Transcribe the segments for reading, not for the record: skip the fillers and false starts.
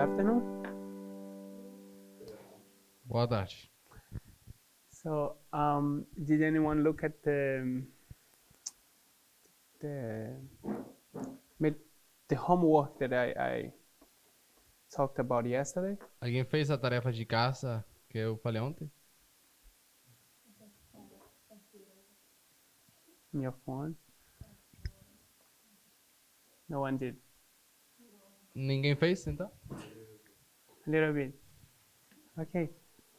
afternoon. Boa tarde. So, did anyone look at the the homework that I talked about yesterday? Alguém fez a tarefa de casa que eu falei ontem? In your phone? No one did. Ninguém fez, então? A little bit. Okay.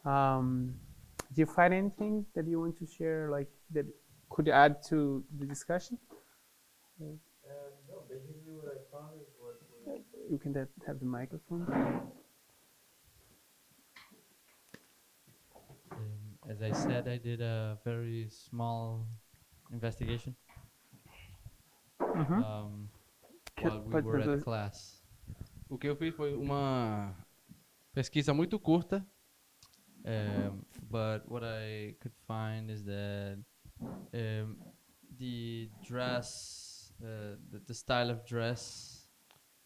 Do you find anything that you want to share, like that could add to the discussion? No, basically what I found is what You can have the microphone. as I said, I did a very small investigation Mm-hmm. while we were at class. O que eu fiz foi uma pesquisa muito curta. But what I could find is that the dress, the style of dress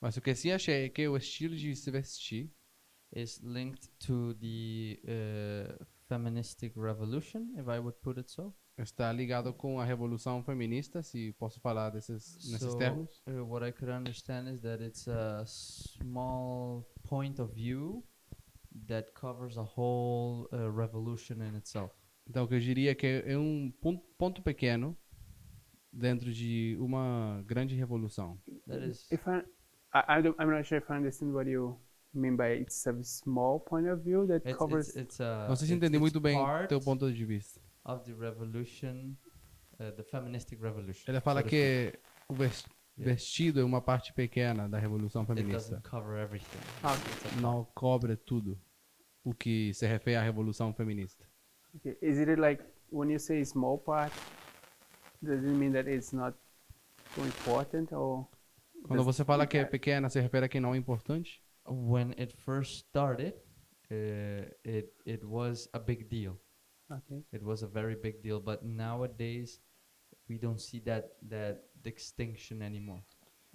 Mas o que sim achei é que o estilo de se vestir is linked to the feministic revolution, if I would put it so. está ligado com a revolução feminista, se posso falar nesses So termos. what I could understand is that it's a small point of view that covers a whole revolution in itself. Então, o que eu diria é que é um ponto pequeno dentro de uma grande revolução. That is, If I'm not sure if I understand what you mean by it's a small point of view that covers. it's a Não sei se entendi it's muito bem part teu ponto de vista. of the revolution, the feministic revolution. Ele fala so to que o vestido é uma parte pequena da revolução speak. It feminista. doesn't cover everything. Okay. It's a Não cobre tudo o que se refere à revolução feminista. Okay. Is it like when you say small part, does it mean that it's not so important or? Quando você fala que é pequena, se refere a que não é importante? When it first started, it was a big deal. Okay. It was a very big deal, but nowadays we don't see that distinction anymore.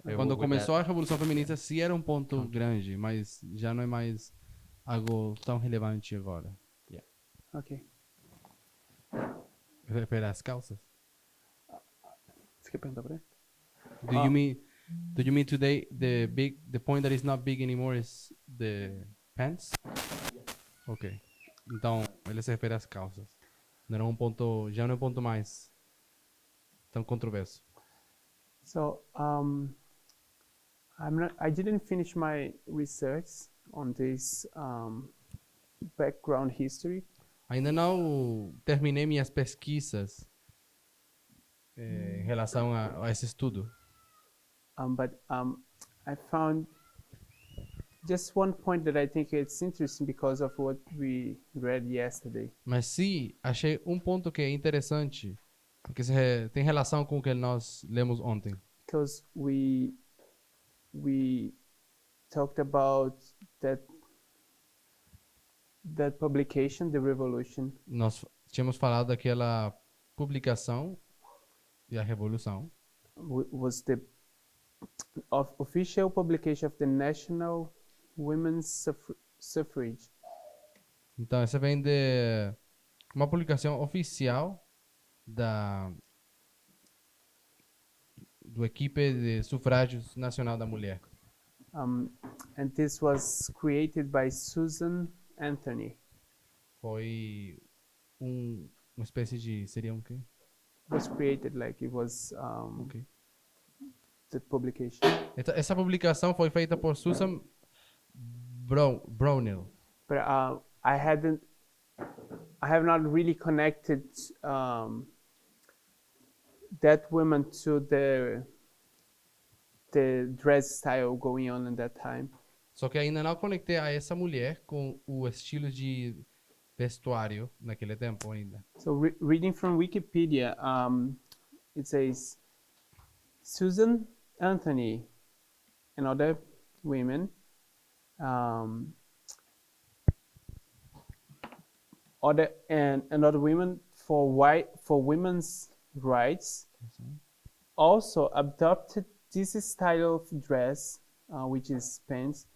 Quando With começou a that revolução feminista, sim era um ponto grande, mas já não é mais algo tão relevante agora. Okay. Se refere às calças? Você quer perguntar pra ele? Do you mean today the point that is not big anymore is the pants? Ok. Então, ele se refere às calças. Não era um ponto, já não é um ponto mais tão controverso. So, I didn't finish my research on this background history. Ainda não terminei minhas pesquisas em relação a esse estudo. But I found just one point that I think it's interesting because of what we read yesterday. Mas sim, achei um ponto que é interessante, porque tem relação com o que nós lemos ontem. Because we talked about that publication, The Revolution, Nós tínhamos falado daquela publicação e a revolução. was the official publication of the National Women's Suffrage. Então, essa vem de uma publicação oficial do equipe de sufrágios nacional da mulher. And this was created by Susan Anthony. Foi uma espécie de, seria um quê? Was created like it was Ok. the publication. Essa publicação foi feita por Susan Brownell. But I have not really connected that woman to the dress style going on at that time. Só que ainda não conectei a essa mulher com o estilo de vestuário naquele tempo ainda. So reading from Wikipedia, it says Susan Anthony and other women other women for women's rights also adopted this style of dress, which is pants,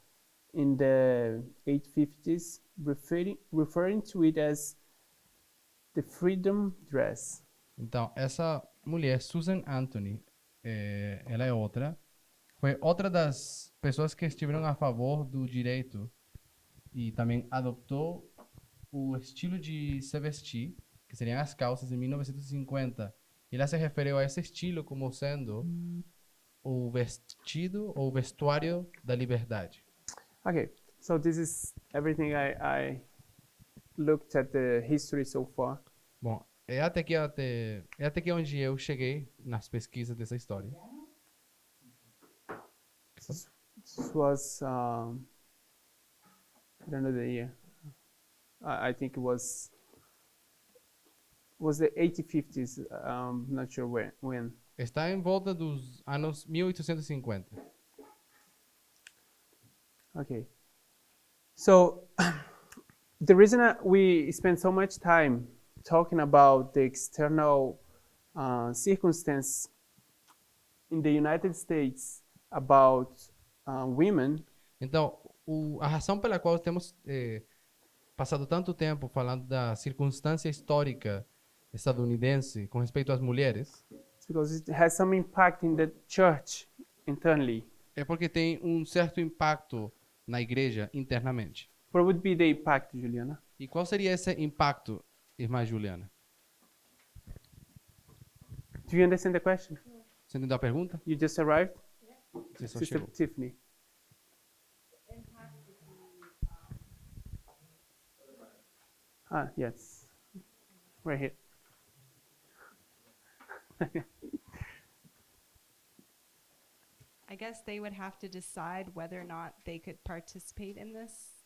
in the 850s, referring to it as the freedom dress. Então, essa mulher, Susan Anthony, ela é foi outra das pessoas que estiveram a favor do direito e também adotou o estilo de se vestir, que seriam as calças, em 1950. E ela se referiu a esse estilo como sendo o vestido ou vestuário da liberdade. Okay, so this is everything I looked at the history so far. Bom, é até aqui onde eu cheguei nas pesquisas dessa história. This was I don't know the year. I think it was the 1850s. Not sure when. Está em volta dos anos 1850. Okay. So the reason we spend so much time talking about the external circumstance in the United States about women Então, a razão pela qual temos passado tanto tempo falando da circunstância histórica estadunidense com respeito às mulheres is because it has some impact in the church internally. é porque tem um certo impacto na igreja internamente. What would be the impact, Juliana? E qual seria esse impacto, irmã Juliana? Do you understand the question? Você entendeu a pergunta? You just arrived? Você só Sister chegou. Tiffany. Yes. Right here. I guess they would have to decide whether or not they could participate in this.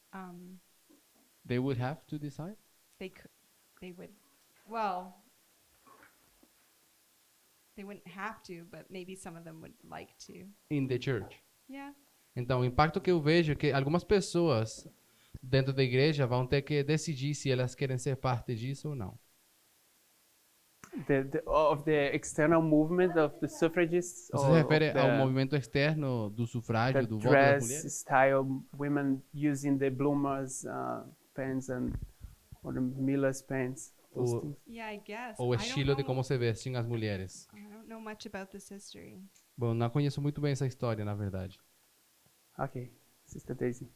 They would have to decide? They would, well, they wouldn't have to, but maybe some of them would like to. In the church. Yeah. Então, o impacto que eu vejo é que algumas pessoas dentro da igreja vão ter que decidir se elas querem ser parte disso ou não. Of the external movement of the suffragists, Você or se refere of ao movimento externo do the sufrágio, do voto das dress mulheres? style, women using the bloomers pants or the Miller's pants. Those Or- things. Yeah, I guess. Ou o I don't estilo de know- como se vestem as mulheres? I don't know much about this history. Bom, não conheço muito bem essa história, na verdade. Okay, Sister Daisy.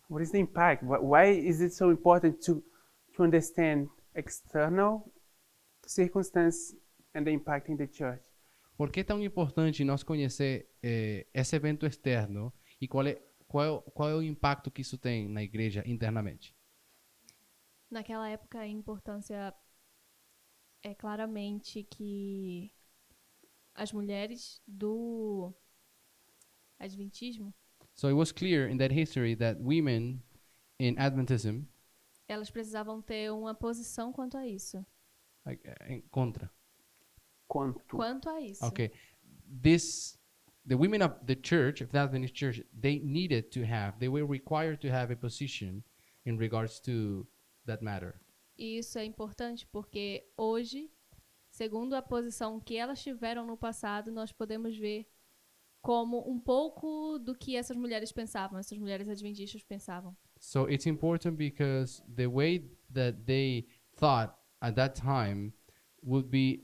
What is the impact? Why is it so important to understand external circumstance and the impact in the church? Por que é tão importante nós conhecer esse evento externo e qual é o impacto que isso tem na igreja internamente? Naquela época, a importância é claramente que as mulheres do Adventismo, So it was clear in that history that women in Adventism, elas precisavam ter uma posição quanto a isso. like, contra. Quanto? Quanto a isso. Okay, the women of the church, of the Adventist church, they were required to have a position in regards to that matter. E isso é importante porque hoje, segundo a posição que elas tiveram no passado, nós podemos ver como um pouco do que essas mulheres pensavam, essas mulheres adventistas pensavam. So it's important because the way that they thought at that time would be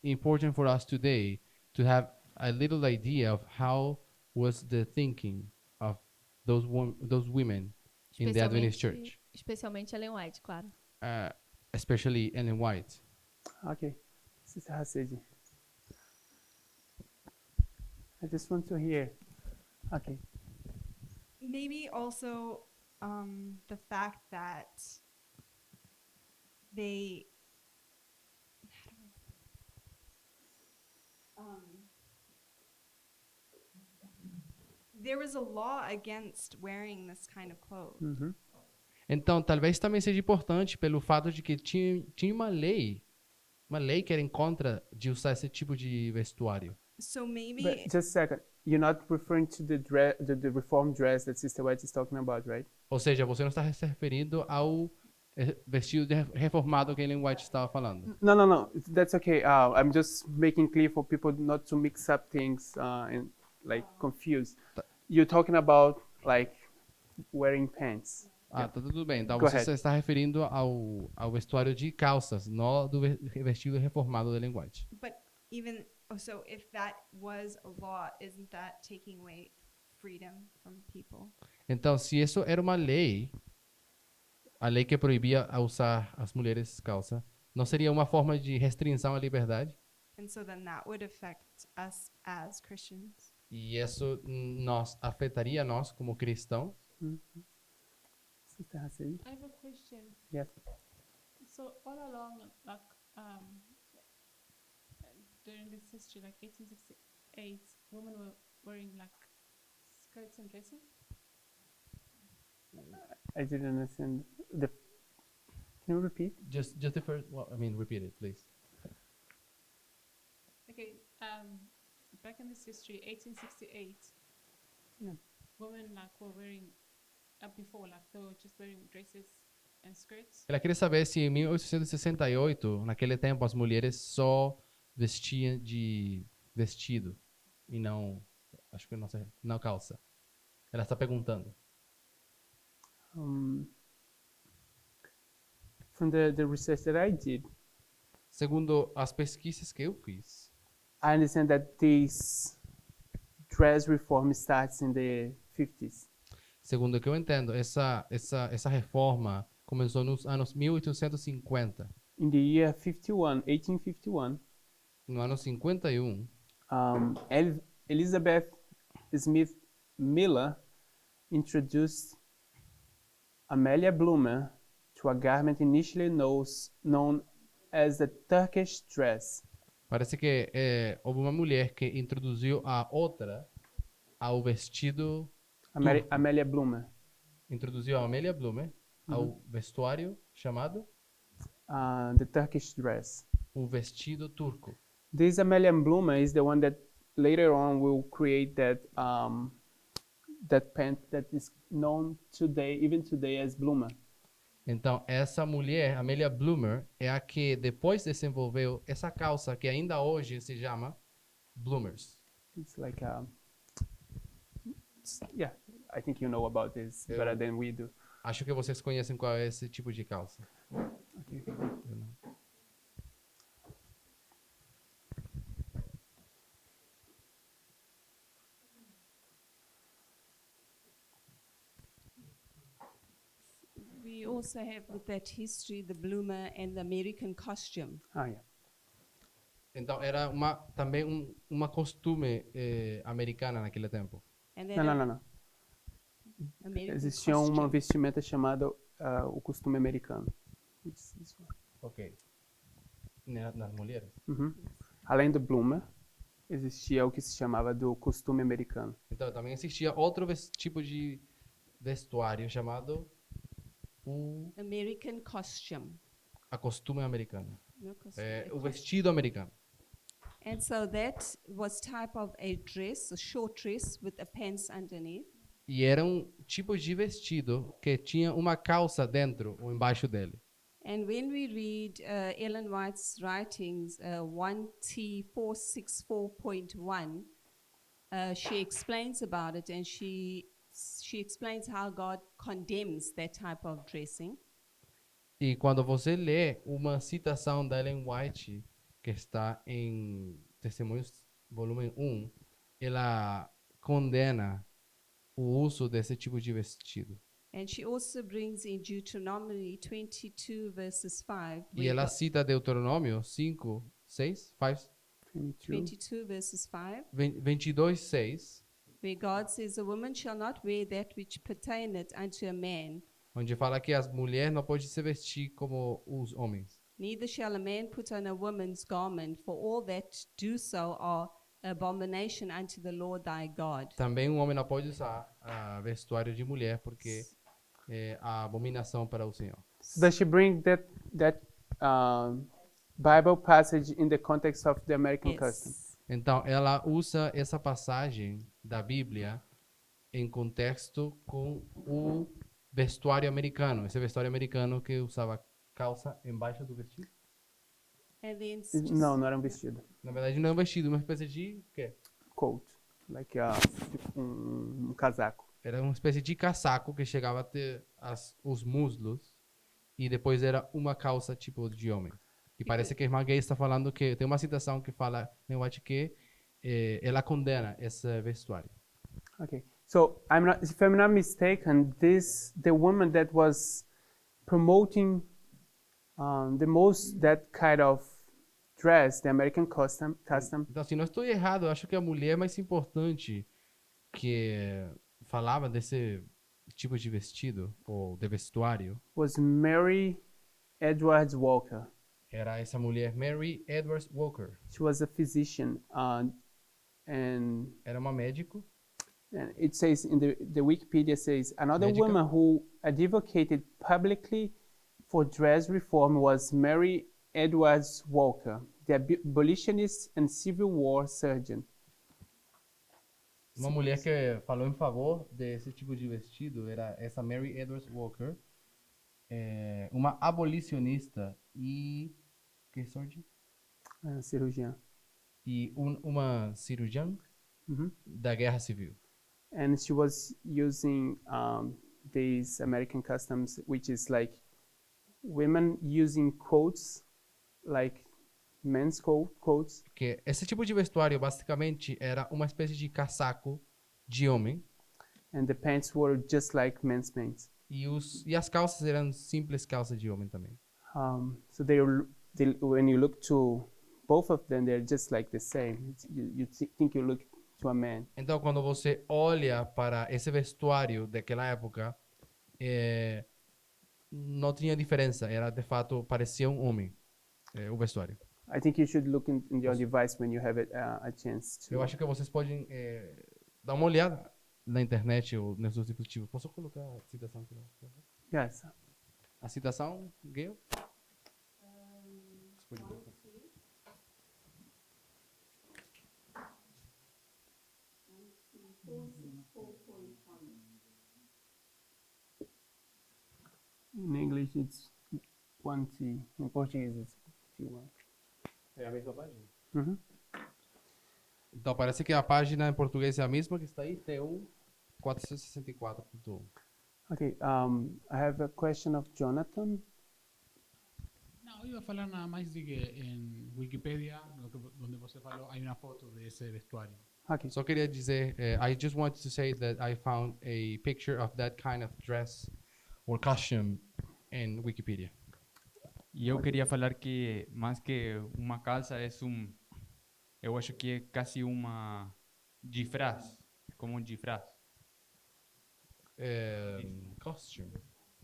important for us today to have a little idea of how was the thinking of those women in the Adventist church, Especialmente Ellen White, claro. especially Ellen White. Okay, Sister Hasidi. I just want to hear. Okay. Maybe also the fact that they there was a law against wearing this kind of clothes. Mhm. Então, talvez também seja importante pelo fato de que tinha uma lei que era em contra de usar esse tipo de vestuário. So maybe But just a second. You're not referring to the reform dress that Sister White is talking about, right? Ou seja, você não está se referindo ao vestido reformado que Ellen White estava falando. No. That's okay. I'm just making clear for people not to mix up things and like confuse. you're talking about like wearing pants. Ah, tá tudo bem. Então Go você ahead. está referindo ao vestuário de calças, não do vestido reformado da linguagem. But even so, if that was a law, isn't that taking away freedom from people? Então, se isso era uma lei, a lei que proibia a usar as mulheres calça, não seria uma forma de restrição à liberdade? And so then that would affect us as Christians. E isso nos afetaria nós como cristãos? Sister Hassan? I have a question. Yes. So all along, like during this history, like 1868, women were wearing like skirts and dresses. I didn't understand the. Can you repeat? Just the first, well, I mean, repeat it, please. Okay, back in this history, 1868, Yeah. women like were wearing before, like they were just wearing dresses and skirts. Ela queria saber se em 1868, naquele tempo, as mulheres só vestiam de vestido e não, acho que não sei, não calça. Ela está perguntando. From the research that I did, Segundo as pesquisas que eu fiz, I understand that this dress reform starts in the 50s. segundo o que eu entendo, essa reforma começou nos anos 1850. In the year 1851, No ano 51, Elizabeth Smith Miller introduced Amelia Bloomer to a garment initially known as the Turkish dress. parece que houve uma mulher que introduziu a outra ao vestido, Amelia Bloomer. introduziu a Amelia Bloomer ao vestuário chamado The Turkish dress. o vestido turco. This Amelia Bloomer is the one that later on will create that pant that is known today, even today, as Bloomer. Então, essa mulher, Amelia Bloomer, é a que depois desenvolveu essa calça que ainda hoje se chama Bloomers. It's like yeah, I think you know about this better than we do. Acho que vocês conhecem qual é esse tipo de calça. Okay. Eu não. We also have with that history the bloomer and the American costume. Yeah. Então, era também uma costume americana naquele tempo. And Não. American Existia uma costume. vestimenta chamada o costume americano. It's this one. Ok. Nas mulheres? Uhum. Além do Bloomer, existia o que se chamava do costume americano. Então, também existia outro tipo de vestuário chamado American costume. a costume americano. No costume, É, a o costume. vestido americano. And so that was type of a dress, a short dress with a pants underneath. E era um tipo de vestido que tinha uma calça dentro ou embaixo dele. And when we read Ellen White's writings, 1T464.1, she explains about it, and she explains how God condemns that type of dressing. E quando você lê uma citação da Ellen White, que está em Testemunhos, volume 1, ela condena o uso desse tipo de vestido. And she also brings in Deuteronomy 22 verses 5, E ela cita Deuteronômio 5, 6, 22 verses 5, 22, 6, where God says, "A woman shall not wear that which pertaineth unto a man, onde fala que as mulheres não podem se vestir como os homens. neither shall a man put on a woman's garment, for all that do so are abomination unto the Lord thy God." Também um homem não pode usar vestuário de mulher, porque é a abominação para o Senhor. So does she bring that Bible passage in the context of the American custom? Yes. Então, ela usa essa passagem da Bíblia em contexto com o vestuário americano. Esse vestuário americano que usava calça embaixo do vestido. And then Não, não era um vestido. Na verdade, não é um vestido, uma espécie de quê? Coat. like casaco. Era uma espécie de casaco que chegava até os muslos e depois era uma calça tipo de homem. E parece que a irmã Gay está falando que tem uma citação que fala, eu acho que ela condena esse vestuário. Okay, so if I'm not mistaken, the woman that was promoting the most that kind of dress, the American custom, Então, se não estou errado, eu acho que a mulher mais importante que falava desse tipo de vestido ou de vestuário was Mary Edwards Walker. era essa mulher Mary Edwards Walker. She was a physician, and Era uma médico. it says in the Wikipedia says another Medical. woman who advocated publicly for dress reform was Mary Edwards Walker, the abolitionist and Civil War surgeon. Uma mulher que falou em favor desse tipo de vestido era essa Mary Edwards Walker, uma abolicionista e que surgeon? Cirurgiã. E uma cirurgiã Mhm. da Guerra Civil. And she was using these American customs, which is like women using coats, like men's coats, Que esse tipo de vestuário basicamente era uma espécie de casaco de homem and the pants were just like men's pants. e as calças eram simples calças de homem também. So when you look to both of them, they're just like the same. You think you look to a man. Então, quando você olha para esse vestuário daquela época, não tinha diferença. Era, de fato, parecia um homem, o vestuário. I think you should look in your device when you have a chance to. Eu acho que vocês podem dar uma olhada na internet ou nos seus dispositivos. Posso colocar a citação aqui? Yes. A citação, Gail? Você pode colocar. In English, it's 1T. In Portuguese, it's T1. É a mesma página? Mhm. Então, parece que a página em português é a mesma que está aí, T1 464.1. Okay. I have a question of Jonathan. Não, eu ia falar nada mais de que em Wikipedia, onde você falou, há uma foto desse vestuário. Okay. Só queria dizer, I just wanted to say that I found a picture of that kind of dress or costume in Wikipedia. E eu queria falar que mais que uma calça eu acho que é quase uma disfraz, como um disfraz. Costume.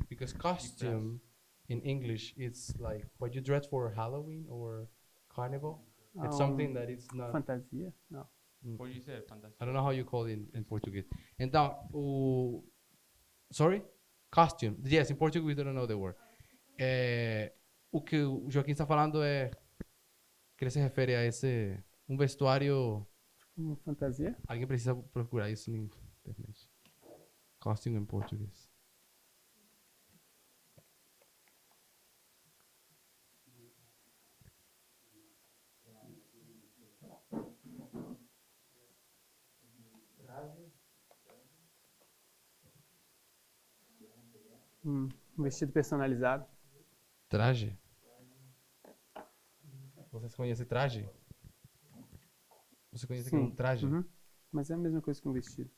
Because costume in English it's like what you dress for Halloween or carnival. It's something that it's not. Fantasia? No. Pode ser fantasia. I don't know how you call it in Portuguese. Então, sorry? Costume. Yes, in Portuguese we don't know the word. O que o Joaquim está falando que ele se refere a esse vestuário. Fantasia? Alguém precisa procurar isso na internet. Costume em português. Um vestido personalizado. Traje? Vocês conhecem traje? Você conhece aquele traje? Uhum. Mas é a mesma coisa que um vestido.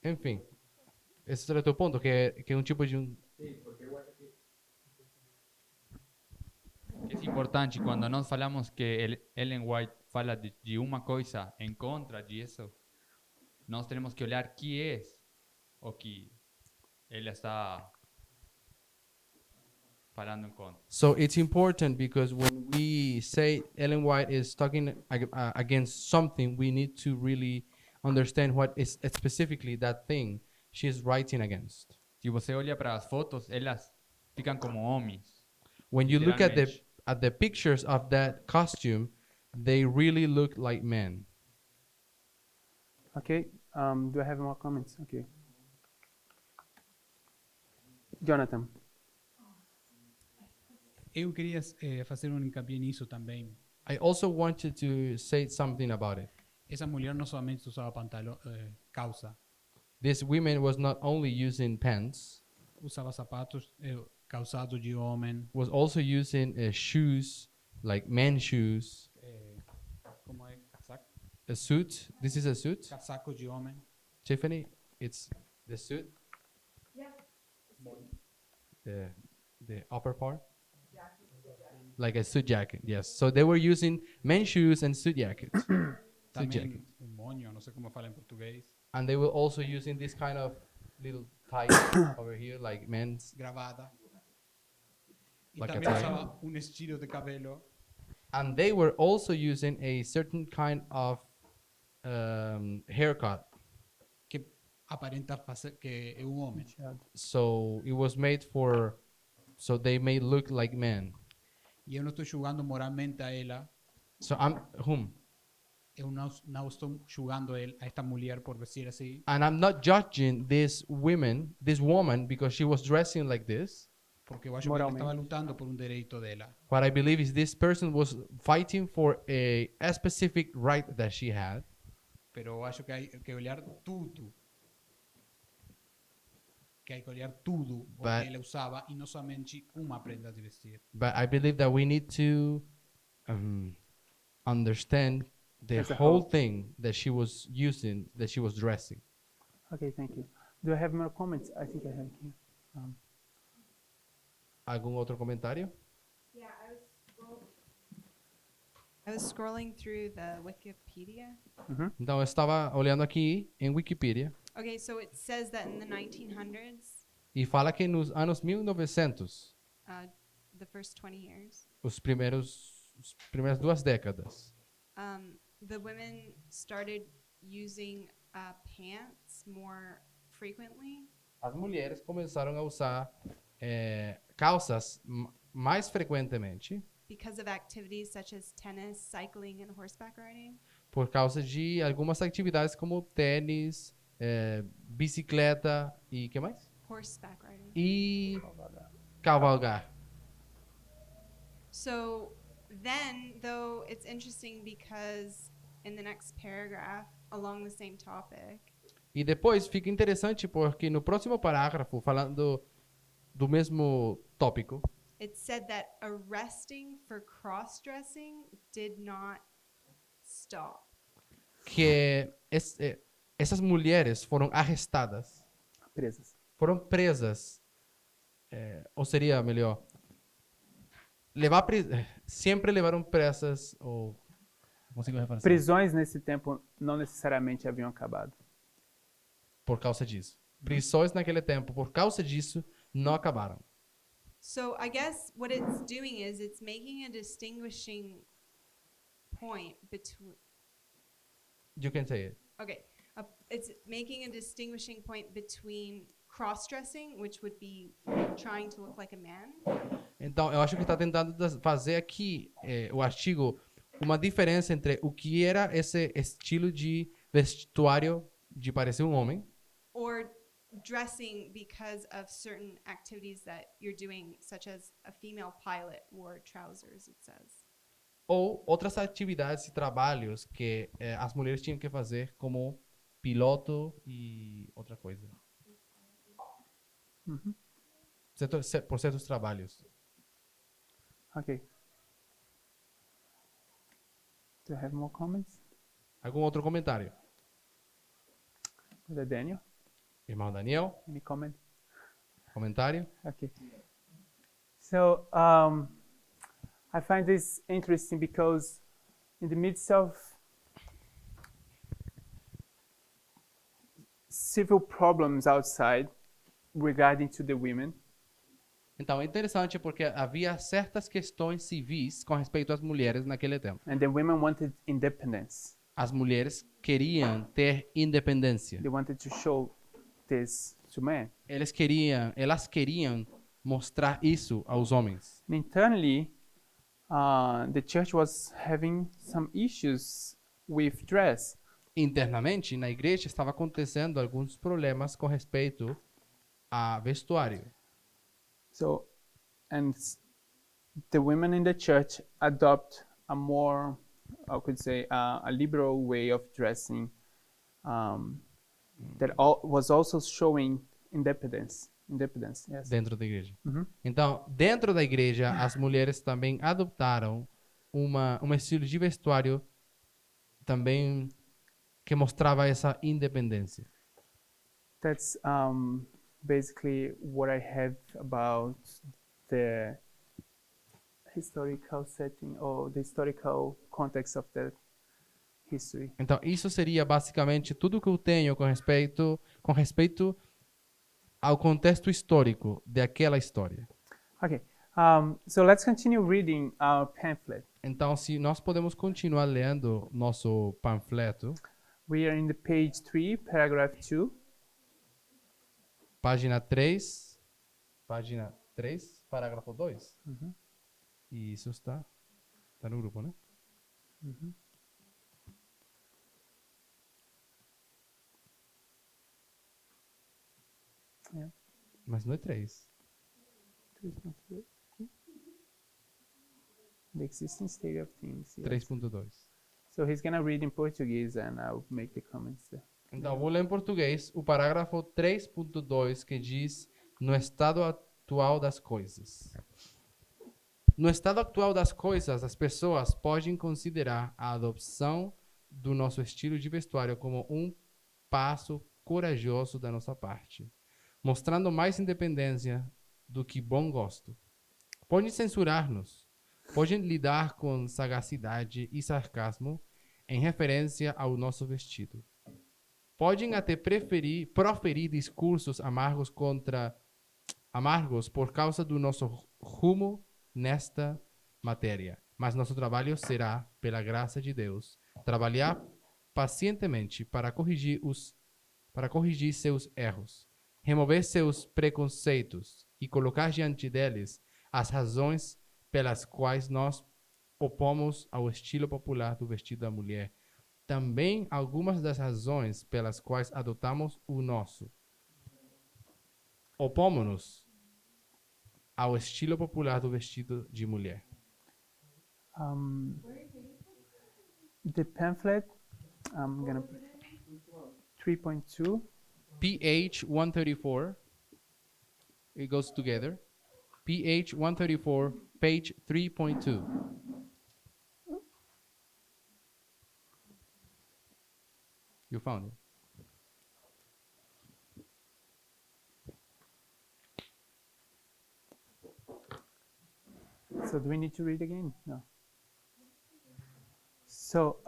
Enfim, esse era o teu ponto, que é um tipo de Que é importante quando nós falamos que Ellen White fala de uma coisa em contra disso, nós temos que olhar que é o que ela está falando em contra. So it's important because when we say Ellen White is talking against something, we need to really understand what is specifically that thing she's writing against. Se você olha para as fotos, elas ficam como homens. When you look at Literalmente. the pictures of that costume, they really look like men. Okay. Do I have more comments? Okay. Jonathan. Eu queria fazer encapié nisso também. I also wanted to say something about it. Essa mulher não somente usava pantalão, calça, This woman was not only using pants, usava sapatos calçados de homem, was also using shoes, like men's shoes, como é casaco, a suit. This is a suit, casaco de homem, Tiffany. It's the suit. The upper part. Like a suit jacket, yes. So they were using men's shoes and suit jackets. Suit também jacket. moño, não sei como fala em português, And they were also using this kind of little tie over here, like men's. gravata. E Like a também tie. usava estilo de cabelo And they were also using a certain kind of haircut. que aparenta que é homem. So it was made for, so they may look like men. E eu não estou julgando moralmente a ela, So I'm, whom? eu não estou julgando a esta mulher por vestir assim, And I'm not judging this woman, because she was dressing like this. porque eu acho que ela Moralmente. estava lutando por direito dela. What I believe is this person was fighting for a specific right that she had. Pero eu acho que hay que olhar tudo. Que hay que olhar tudo o But- que ela usava e não somente uma prenda de vestir. But I believe that we need to understand the As a whole whole. thing that she was using, that she was dressing. Okay, thank you. Do I have more comments? I think I have here. ¿Algún otro comentario? Yeah, I was scrolling through the Wikipedia. Então, eu estava olhando aqui em Wikipedia Okay, so it says that in the 1900s, e fala que nos anos 1900, the first 20 years, as primeiras 2 décadas, the women started using pants more frequently as mulheres começaram a usar calças mais frequentemente because of activities such as tennis, cycling, and horseback riding. por causa de algumas atividades como tênis, bicicleta e que mais? Horseback riding. E cavalgar. So then, though, it's interesting because in the next paragraph, along the same topic, E depois fica interessante porque no próximo parágrafo, falando do mesmo tópico, it said that arresting for cross-dressing did not stop. que essas mulheres foram arrestadas, Presas. foram presas, ou seria melhor, sempre levaram presas, ou consigo refazer, Prisões nesse tempo não necessariamente haviam acabado. por causa disso. Prisões naquele tempo, por causa disso, não acabaram. So I guess what it's doing is it's making a distinguishing point between. You can say it. Okay, it's making a distinguishing point between cross-dressing, which would be trying to look like a man, Então, eu acho que está tentando fazer aqui, o artigo, uma diferença entre o que era esse estilo de vestuário de parecer um homem, or dressing because of certain activities that you're doing, such as a female pilot wore trousers, it says. ou outras atividades e trabalhos que as mulheres tinham que fazer, como piloto e outra coisa. Por certos trabalhos. Okay. Do I have more comments? Algum outro comentário? Brother Daniel, Irmão Daniel, any comment? comentário? Okay. So I find this interesting because in the midst of civil problems outside regarding to the women, Então, é interessante porque havia certas questões civis com respeito às mulheres naquele tempo. and the women wanted independence. As mulheres queriam ter independência. They wanted to show this to men. Elas queriam mostrar isso aos homens. And internally, the church was having some issues with dress. Internamente, na igreja, estava acontecendo alguns problemas com respeito a vestuário. So, and the women in the church adopt a more, I could say, a liberal way of dressing that was also showing independence. Independence, yes. dentro da igreja. Mhm. Então, dentro da igreja, as mulheres também adoptaram um estilo de vestuário também que mostrava essa independência. That's basically what I have about the historical setting or the historical context of the history. Então, isso seria basicamente tudo que eu tenho com respeito ao contexto histórico daquela história. Okay, so let's continue reading our pamphlet. Então, se nós podemos continuar lendo nosso panfleto, We are in the page 3, paragraph 2. página 3, parágrafo 2. Uhum. E isso está no grupo, né? Mhm. Yeah. Mas não é 3. The existing state of things. Yes. 3.2. So he's gonna read in Portuguese and I'll make the comments there. Então, vou ler em português o parágrafo 3.2 que diz: no estado atual das coisas. No estado atual das coisas, as pessoas podem considerar a adopção do nosso estilo de vestuário como um passo corajoso da nossa parte, mostrando mais independência do que bom gosto. Podem censurar-nos, podem lidar com sagacidade e sarcasmo em referência ao nosso vestido. Podem até proferir discursos amargos por causa do nosso rumo nesta matéria. Mas nosso trabalho será, pela graça de Deus, trabalhar pacientemente para corrigir seus erros, remover seus preconceitos e colocar diante deles as razões pelas quais nós opomos ao estilo popular do vestido da mulher. Também algumas das razões pelas quais adotamos o nosso. Opomos-nos ao estilo popular do vestido de mulher. The pamphlet, I'm gonna 3.2. PH 134. It goes together. PH 134, page 3.2. You found it. So do we need to read again? No. So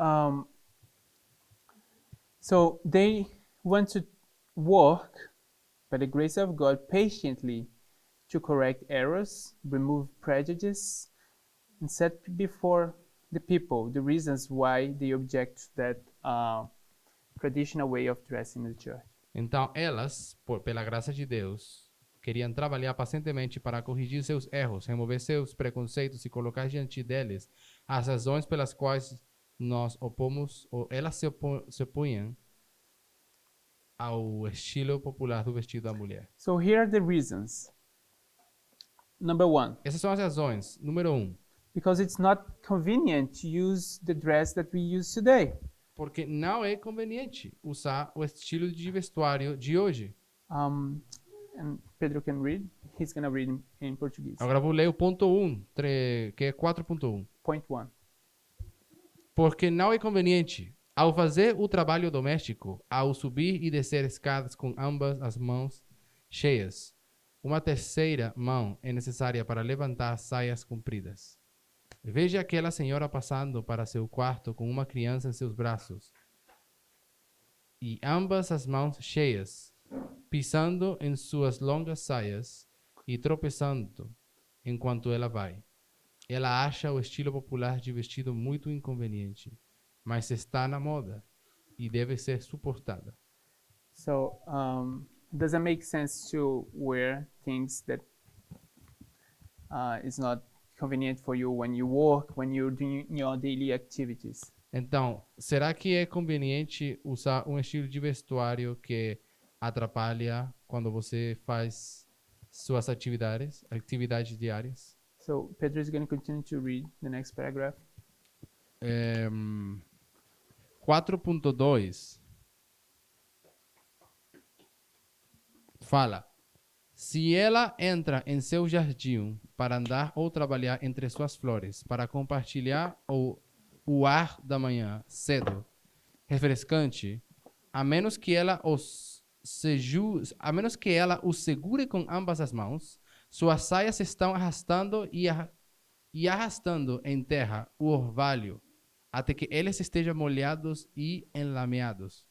so they want to work by the grace of God patiently to correct errors, remove prejudice, and set before the people the reasons why they object to that traditional way of dressing in the church. Então, elas, pela graça de Deus, queriam trabalhar pacientemente para corrigir seus erros, remover seus preconceitos e colocar diante deles as razões pelas quais nós opomos, ou elas se opunham ao estilo popular do vestido da mulher. So here are the reasons. Number 1, Essas são as razões. Número 1, because it's not convenient to use the dress that we use today. porque não é conveniente usar o estilo de vestuário de hoje. And Pedro can read. He's going to read in Portuguese. Agora vou ler o ponto 1, que é 4.1. Point 1. Porque não é conveniente, ao fazer o trabalho doméstico, ao subir e descer escadas com ambas as mãos cheias, uma terceira mão é necessária para levantar saias compridas. Veja aquela senhora passando para seu quarto com uma criança em seus braços, e ambas as mãos cheias, pisando em suas longas saias e tropeçando enquanto ela vai. Ela acha o estilo popular de vestido muito inconveniente, mas está na moda e deve ser suportada. So, it doesn't make sense to wear things that is not convenient for you when you work, when you're doing your daily activities. Então, será que é conveniente usar um estilo de vestuário que atrapalha quando você faz suas atividades diárias? So Pedro is going to continue to read the next paragraph. 4.2 fala: se ela entra em seu jardim para andar ou trabalhar entre suas flores, para compartilhar o ar da manhã cedo, refrescante, a menos que ela o segure com ambas as mãos, suas saias estão arrastando e arrastando em terra o orvalho, até que eles estejam molhados e enlameados.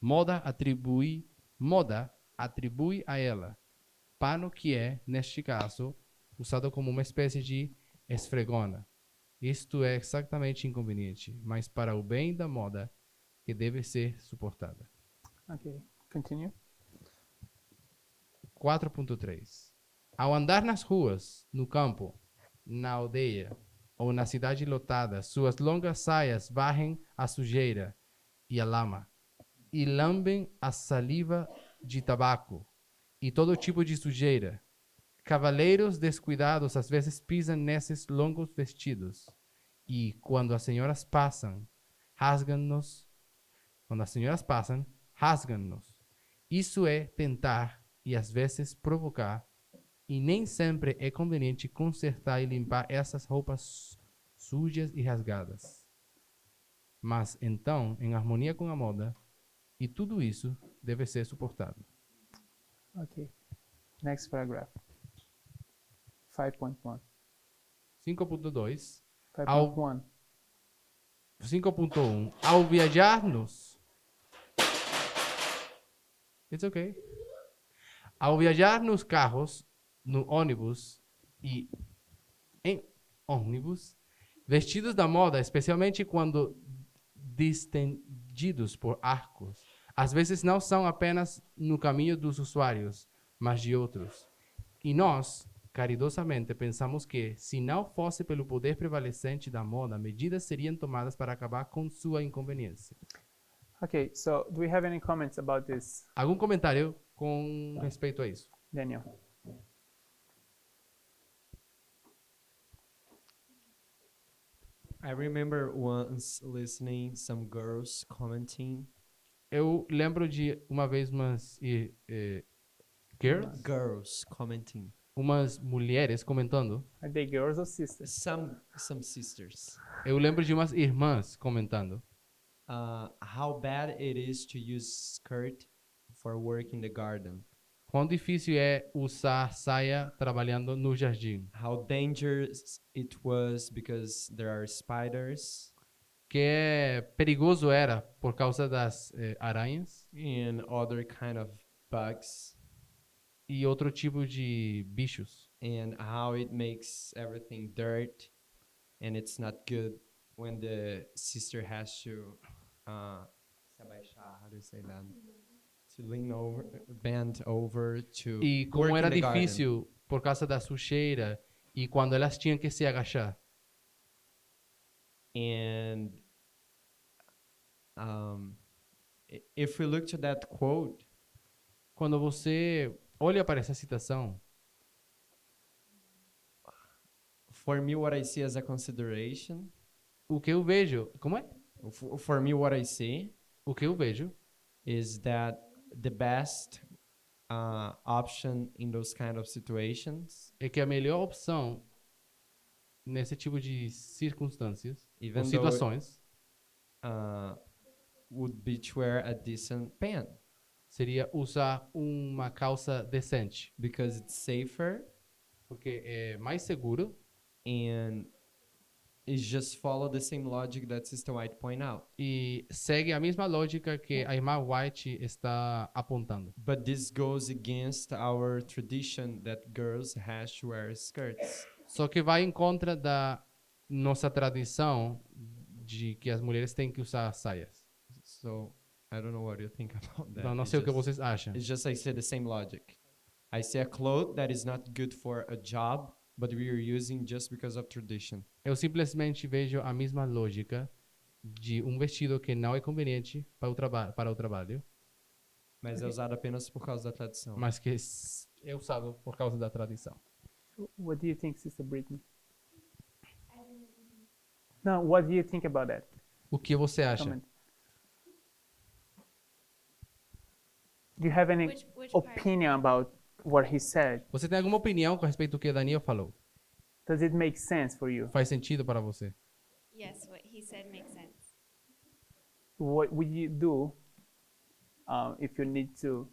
Moda atribui a ela pano que é, neste caso, usado como uma espécie de esfregona. Isto é exatamente inconveniente, mas para o bem da moda que deve ser suportada. Okay, continue. 4.3 Ao andar nas ruas, no campo, na aldeia ou na cidade lotada, suas longas saias varrem a sujeira e a lama e lambem a saliva de tabaco e todo tipo de sujeira. Cavaleiros descuidados às vezes pisam nesses longos vestidos e, quando as senhoras passam, rasgam-nos. Isso é tentar e às vezes provocar, e nem sempre é conveniente consertar e limpar essas roupas sujas e rasgadas. Mas então, em harmonia com a moda, e tudo isso deve ser suportado. Okay. Next paragraph. 5.1. 5.2 5.1. 5.1 Ao viajar-nos, it's okay. Ao viajar nos carros, no ônibus e em ônibus, vestidos da moda, especialmente quando distendidos por arcos, às vezes não são apenas no caminho dos usuários, mas de outros. E nós, caridosamente, pensamos que, se não fosse pelo poder prevalecente da moda, medidas seriam tomadas para acabar com sua inconveniência. Okay, so do we have any comments about this, Algum comentário com respeito a isso? Daniel? I remember once listening some girls commenting. Eu lembro de uma vez Girls commenting. umas mulheres comentando. Are they girls or sisters? Some sisters. Eu lembro de umas irmãs comentando. How bad it is to use skirt for work in the garden. Quão difícil é usar saia trabalhando no jardim. How dangerous it was because there are spiders. Que perigoso era por causa das aranhas And other kind of bugs. e outro tipo de bichos. And how it makes everything dirt. And it's not good when the sister has to se abaixar, how do you say that? To lean over, bend over to E como work era in the garden. difícil por causa da sujeira e quando elas tinham que se agachar. And if we look to that quote, Quando você olha para essa citação, for me, what I see as a consideration, o que eu vejo, como é? for me, what I see O que eu vejo is that the best option in those kind of situations, é que a melhor opção nesse tipo de circunstâncias ou even though situações would be to wear a decent pant seria usar uma calça decente, because it's safer porque é mais seguro and it just follow the same logic that Sister White point out. e segue a mesma lógica que a irmã White está apontando. But this goes against our tradition that girls has to wear skirts. Só que vai em contra da nossa tradição de que as mulheres têm que usar saias. So I don't know what you think about that. Não sei o que vocês acham. It's just I see the same logic. I see a cloth that is not good for a job, but we are using just because of tradition. Eu simplesmente vejo a mesma lógica de um vestido que não é conveniente para o trabalho, Mas é usado apenas por causa da tradição. mas que é usado por causa da tradição. What do you think, Sister Brittany? No, what do you think about that? O que você acha? Comment. Do you have any Which part? opinion about what he said? Você tem alguma opinião com respeito do que Daniel falou? Does it make sense for you? Faz sentido para você? Yes, what he said makes sense. What would you do if you need to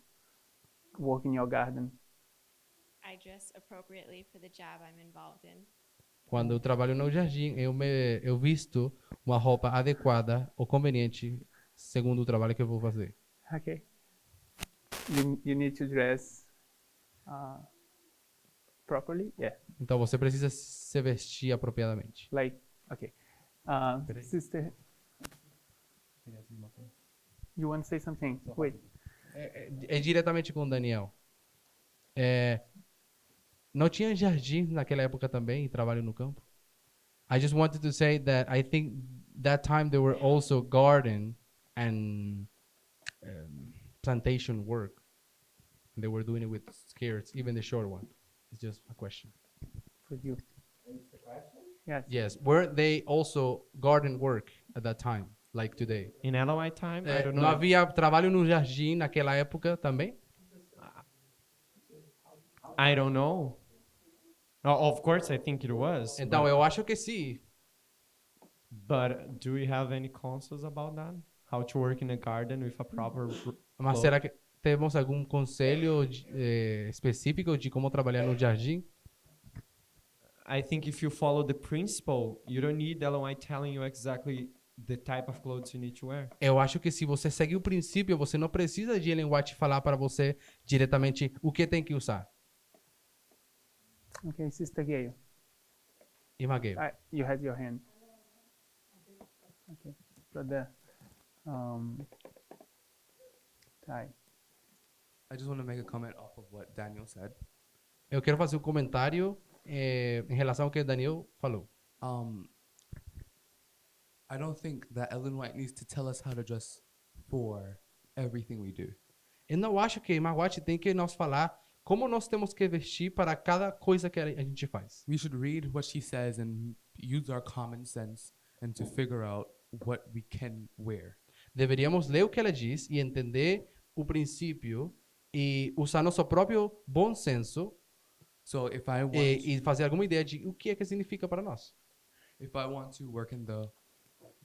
work in your garden? I dress appropriately for the job I'm involved in. Quando eu trabalho no jardim, eu visto uma roupa adequada ou conveniente segundo o trabalho que eu vou fazer. Okay. You need to dress properly. Yeah. Então você precisa se vestir apropriadamente. Like, okay. Sister, you want to say something? Wait. É diretamente com o Daniel. Não tinha jardim naquela época também, trabalho no campo? I just wanted to say that I think that time there were also garden and plantation work. They were doing it with skirts, even the short one. It's just a question. For you. Yes. Yes, were they also garden work at that time, like today? In LOI time, I don't know. Não havia trabalho no jardim naquela época também? I don't know. Oh, of course, I think it was. Então eu acho que sim. But do we have any consensus about that? How to work in a garden with a proper Mas será que temos algum conselho específico de como trabalhar no jardim? I think if you follow the principle, you don't need LOI telling you exactly the type of clothes you need to wear. Eu acho que se você segue o princípio, você não precisa de Ellen White falar para você diretamente o que tem que usar. Okay, Sister Gail. Irmã Gayle. You had your hand. Okay, brother. Ty. I just want to make a comment off of what Daniel said. Eu quero fazer um comentário em relação ao que Daniel falou. I don't think that Ellen White needs to tell us how to dress for everything we do. Eu não acho que a Irmã White tem que nos falar como nós temos que vestir para cada coisa que a gente faz. We should read what she says and use our common sense and to figure out what we can wear. Deveríamos ler o que ela diz e entender o princípio e usar nosso próprio bom senso So if I want e fazer alguma ideia de o que é que significa para nós. if I want to work in the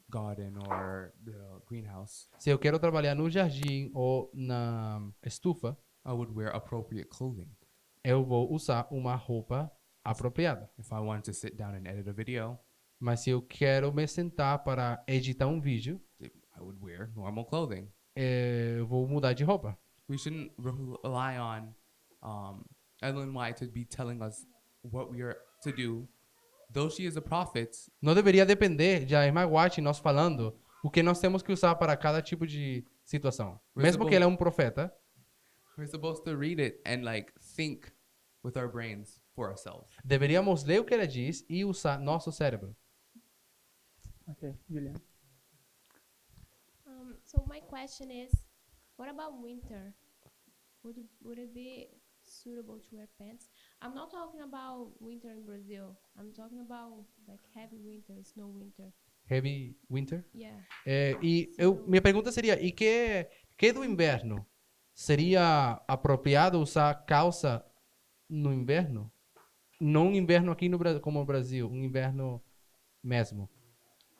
garden or the greenhouse, Se eu quero trabalhar no jardim ou na estufa, I would wear appropriate clothing. eu vou usar uma roupa apropriada. If I want to sit down and edit a video, Mas se eu quero me sentar para editar um vídeo, I would wear normal clothing. eu vou mudar de roupa. We shouldn't rely on Ellen White to be telling us what we are to do. Though she is a prophet, Não deveria depender de a Irmã White nós falando o que nós temos que usar para cada tipo de situação. Mesmo que ela é um profeta, we're supposed to read it and like think with our brains for ourselves. deveríamos ler o que ela diz e usar nosso cérebro. Okay, Julian. So my question is, what about winter? Would it be suitable to wear pants? I'm not talking about winter in Brazil. I'm talking about like heavy winter, snow winter. Heavy winter? Yeah. Minha pergunta seria, e que do inverno? Seria apropriado usar calça no inverno? Não um inverno aqui no Brasil, como no Brasil, um inverno mesmo.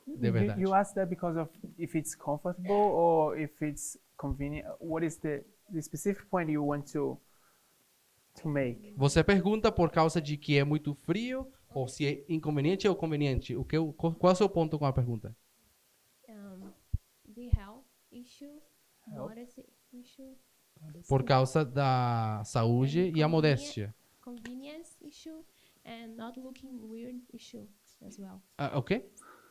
De verdade. You asked that because of if it's comfortable or if it's convenient. What is the specific point you want to make? Você pergunta por causa de que é muito frio ou se é inconveniente ou conveniente? Qual é o seu ponto com a pergunta? The health issue, modesty issue, Por causa da saúde e a modéstia. convenience issue, and not looking weird issue as well. Ok?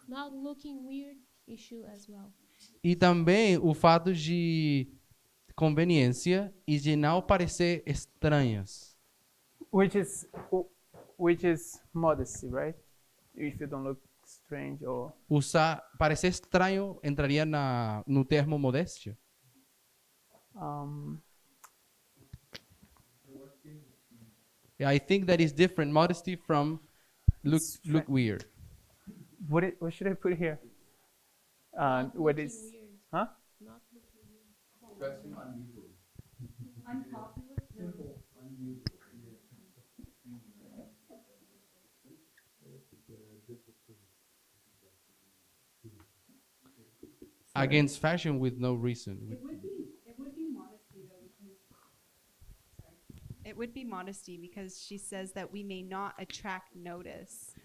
Not looking weird issue as well. E também o fato de conveniência e de não parecer estranhas. Which is modesty, right? If you don't look strange or Parecer estranho entraria no termo modéstia? Yeah, I think that is different. Modesty from look It's look weird. What should I put here? What is? Huh? Not looking weird. Dressing unusual. Simple, unusual. Against fashion with no reason. It would be modesty though, because It would be modesty because she says that we may not attract notice.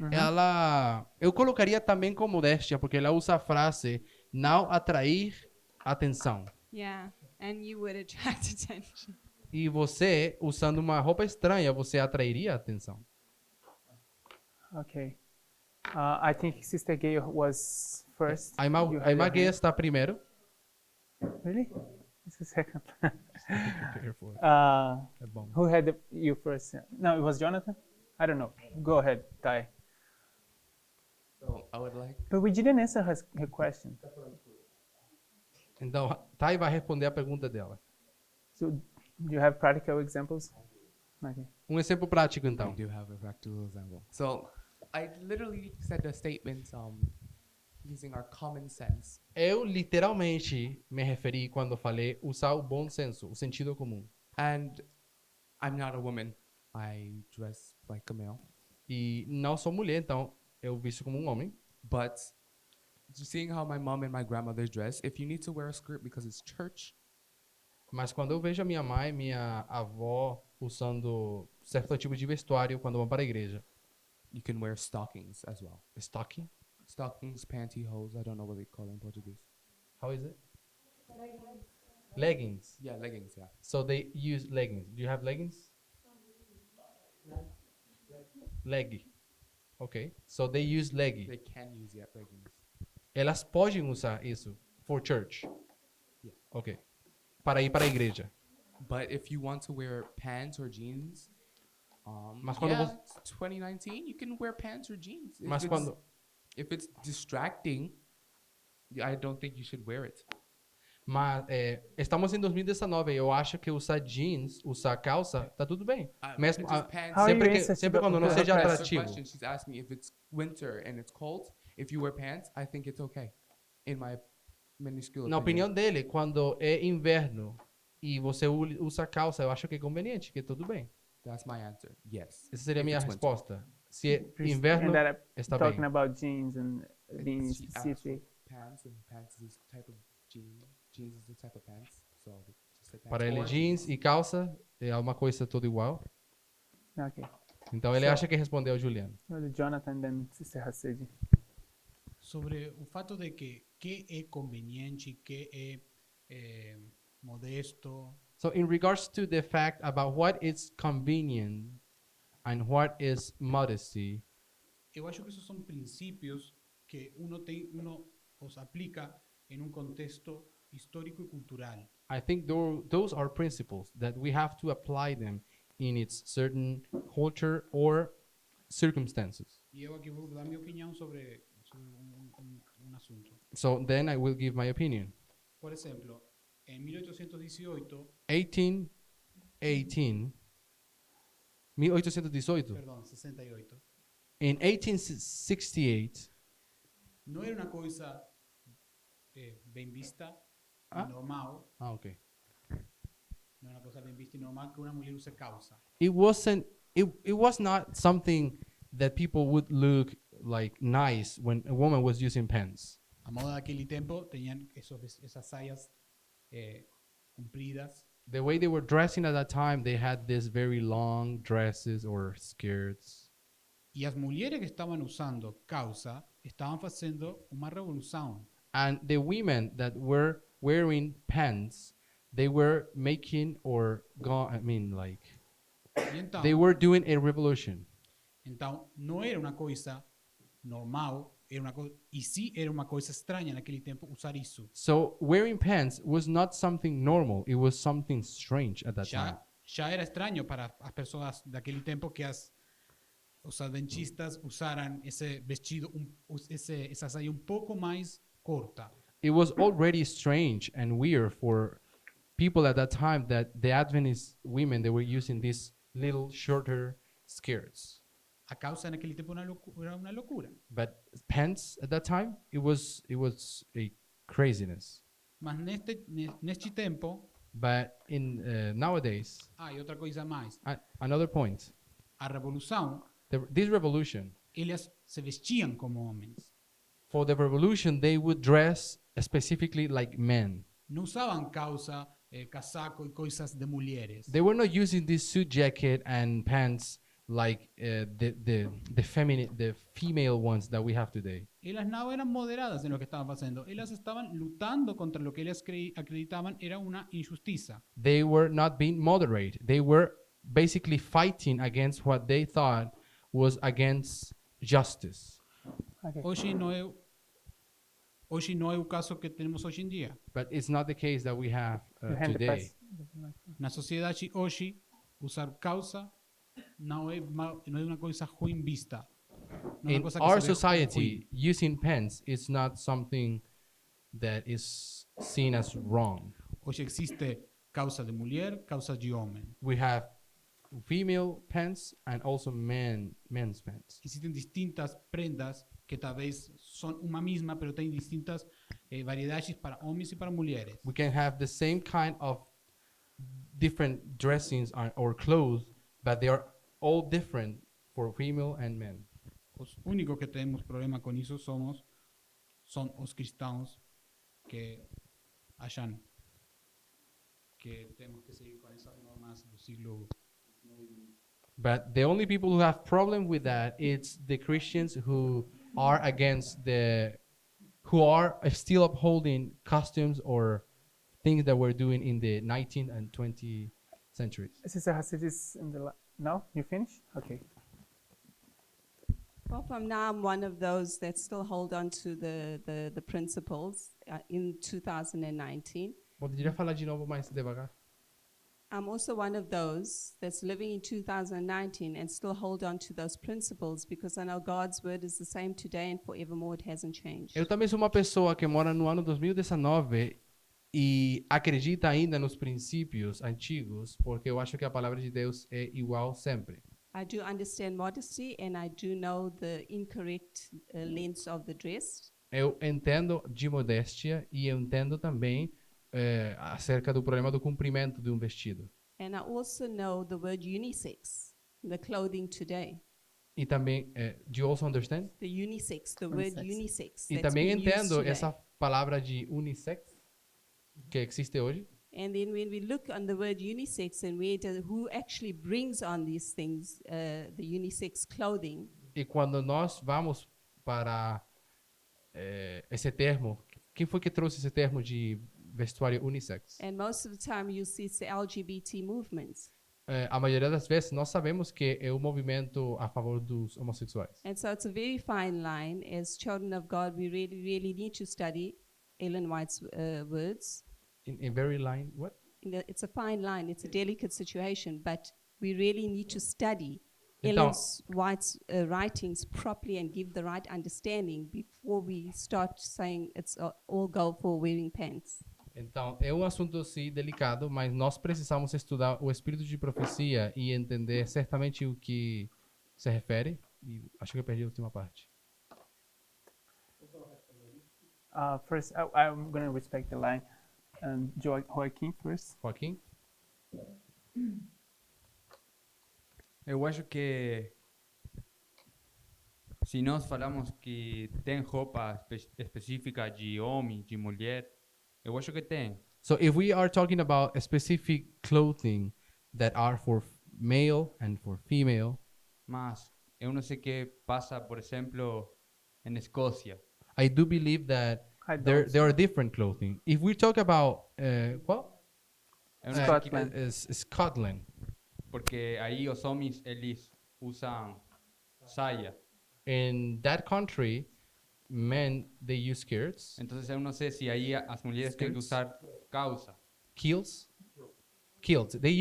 Eu colocaria também com modéstia, porque ela usa a frase não atrair atenção. Yeah, and you would attract attention. E você, usando uma roupa estranha, você atrairia atenção. Okay. I think Sister Gay was first. A You irmã had your Gay hand. está primeiro. Really? It's a second. Prepare for it. É bom. Who had you first? No, it was Jonathan. I don't know. Go ahead, Ty. So I would like. But we didn't answer her question. Então, Thay vai responder a pergunta dela. So, you have practical examples? Okay. Exemplo prático, I então. do have a practical example. So I literally said a statement using our common sense. Eu literalmente me referi quando falei usar o bom senso, o sentido comum. And I'm not a woman. I dress like a male. E não sou mulher, então eu visto como um homem. But seeing how my mom and my grandmother dress, if you need to wear a skirt because it's church, Mas quando eu vejo a minha mãe e minha avó usando certo tipo de vestuário quando vão para a igreja. you can wear stockings as well. Stocking? Stockings, pantyhose, I don't know what they call it in Portuguese. How is it? Leggings. Yeah, leggings, yeah. So they use leggings. Do you have leggings? Leg. Okay. So they use leg. They can use leggings. Elas podem usar isso for church. Yeah. Okay. Para ir para a igreja. But if you want to wear pants or jeans, Mas quando yeah, você- it's 2019, you can wear pants or jeans. Mas quando If it's distracting, I don't think you should wear it. Mas estamos em 2019 e eu acho que usar jeans, usar calça, tá tudo bem. Mesmo, If it's pants- How are you sempre, answering sempre quando não the- seja That's her atrativo. question. She's asking if it's winter and it's cold. If you wear pants, I think it's okay. In my minuscule Na opinion. opinião dele, quando é inverno e você usa calça, eu acho que é conveniente, que tudo bem. That's my answer. Yes. Essa seria a If minha it's winter. resposta. Se é Chris- inverno, and that está talking bem. about jeans and being She asked for specific. pants, and pants is a type of jean. Jeans is a type of pants. So just say pants. Para ele, Or jeans e calça é uma coisa toda igual. Okay. Então ele So- acha que respondeu ao Juliano. So the Jonathan, then Sister Hasedi. Sobre o fato de que é conveniente e que é modesto. So in regards to the fact about what is convenient and what is modesty, Eu acho que esos são princípios que uno os aplica en un contexto histórico y cultural. I think those are principles that we have to apply them in its certain culture or circumstances. Y yo aquí voy a dar mi opinión sobre un asunto. So then I will give my opinion. Por ejemplo, en 1818, 1818, perdón, 68, in 1868, no era una cosa bien vista y normal, okay. no era una cosa bien vista y normal que una mujer use causa. It was not something that people would look like nice when a woman was using pants. A moda de aquel tiempo tenían esas sayas cumplidas. The way they were dressing at that time, they had these very long dresses or skirts. Y las mujeres que estaban usando causa estaban haciendo una revolución. And the women that were wearing pants, they were making Y entonces, they were doing a revolution. entonces, no era una cosa normal, y sí era una cosa extraña en aquel tiempo usar eso. So wearing pants was not something normal. It was something strange at that time. Ya era extraño para las personas de aquel tiempo que os adventistas usaran ese vestido, esa saya un poco más corta. It was already strange and weird for people at that time that the Adventist women, they were using these little shorter skirts. A causa en aquele tempo era una locura. But pants at that time, it was a craziness. Mas neste tempo, But in nowadays, e outra coisa mais. another point, A revolução, this revolution, eles se vestiam como homens. for the revolution, they would dress specifically like men. Não usavam calça, casaco e coisas de mulheres. They were not using this suit jacket and pants like the female ones that we have today. Elas não eram moderadas em lo que estavam fazendo. Elas estavam lutando contra lo que elas acreditaban era una injusticia. They were not being moderate. They were basically fighting against what they thought was against justice. Okay. Hoje não é o caso que temos hoje em dia. But it's not the case that we have Your hand today. press. Na sociedade hoje, usar calça não é uma coisa ruim vista. Não é uma In coisa que our se vê society, using pants is not something that is seen as wrong. Hoje existe calça de mulher, calça de homem. We have female pants and also men's pants. Existem distintas prendas que talvez são uma mesma, pero têm distintas variedades para homens e para mulheres. We can have the same kind of different dressings or clothes, but they are all different for female and men. Os únicos que temos problema com isso são os cristãos que acham que temos que seguir com essas normas do siglo XIX. But the only people who have problem with that it's the Christians who are against who are still upholding customs or things that were doing in the 19th and 20th centuries. Sister Hasidis in the now you finish? Okay. Well, from now, I'm one of those that still hold on to the principles in 2019. Poderia falar de novo mais devagar? I'm also one of those that's living in 2019 and still hold on to those principles because I know God's word is the same today and forevermore. It hasn't changed. Eu também sou uma pessoa que mora no ano 2019 e acredita ainda nos princípios antigos, porque eu acho que a palavra de Deus é igual sempre. I do understand modesty and I do know the incorrect lengths of the dress. Eu entendo de modéstia e eu entendo também acerca do problema do comprimento de um vestido. And I also know the word unisex, the clothing today. E também, do you also understand? The unisex, the word unisex. E that's também been used entendo today. essa palavra de unissex que existe hoje. And then when we look on the word unisex and who actually brings on these things, the unisex clothing, E quando nós vamos para esse termo, quem foi que trouxe esse termo de vestuário unissex? and most of the time you see it's the LGBT movement. A maioria das vezes nós sabemos que é um movimento a favor dos homossexuais. And so it's a very fine line. As children of God, we really, really need to study Ellen White's words. In very line, what? It's a fine line. It's a delicate situation, but we really need to study Então- Ellen White's writings properly and give the right understanding before we start saying it's all go for wearing pants. Então, é um assunto assim delicado, mas nós precisamos estudar o espírito de profecia e entender certamente o que se refere. E acho que eu perdi a última parte. First, I'm going to respect the line. Joaquim first. Joaquim? Eu acho que se nós falamos que tem roupa específica de homem, de mulher, eu acho que tem. So if we are talking about a specific clothing that are for male and for female, Mas eu não sei o que passa, por exemplo, em Escócia. I do believe that I there don't. are different clothing. If we talk about what? Eu não sei Scotland. Scotland. porque aí os homens eles usam saia. In that country, men they use skirts, Então eu não sei se aí as mulheres têm que usar calça. kilts. They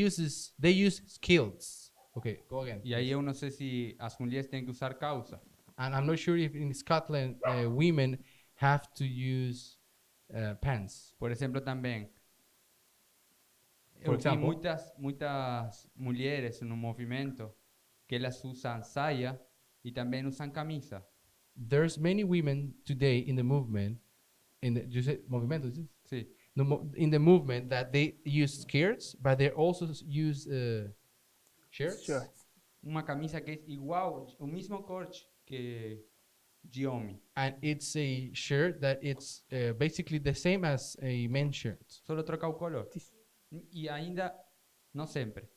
use kilts. Okay, go again. E aí eu não sei se as mulheres têm que usar calça. And I'm not sure if in Scotland women have to use pants. Por exemplo, também For eu vi example? muitas mulheres no movimento que ellas usan saya y también usan camisa. There's many women today in the movement, you say movimiento, is it? Sí. In the movement that they use skirts, but they also use shirts. Sure. Una camisa que es igual, un mismo corte que Giomi. And it's a shirt that it's basically the same as a men's shirt. Solo troca o color. E ainda, não sempre.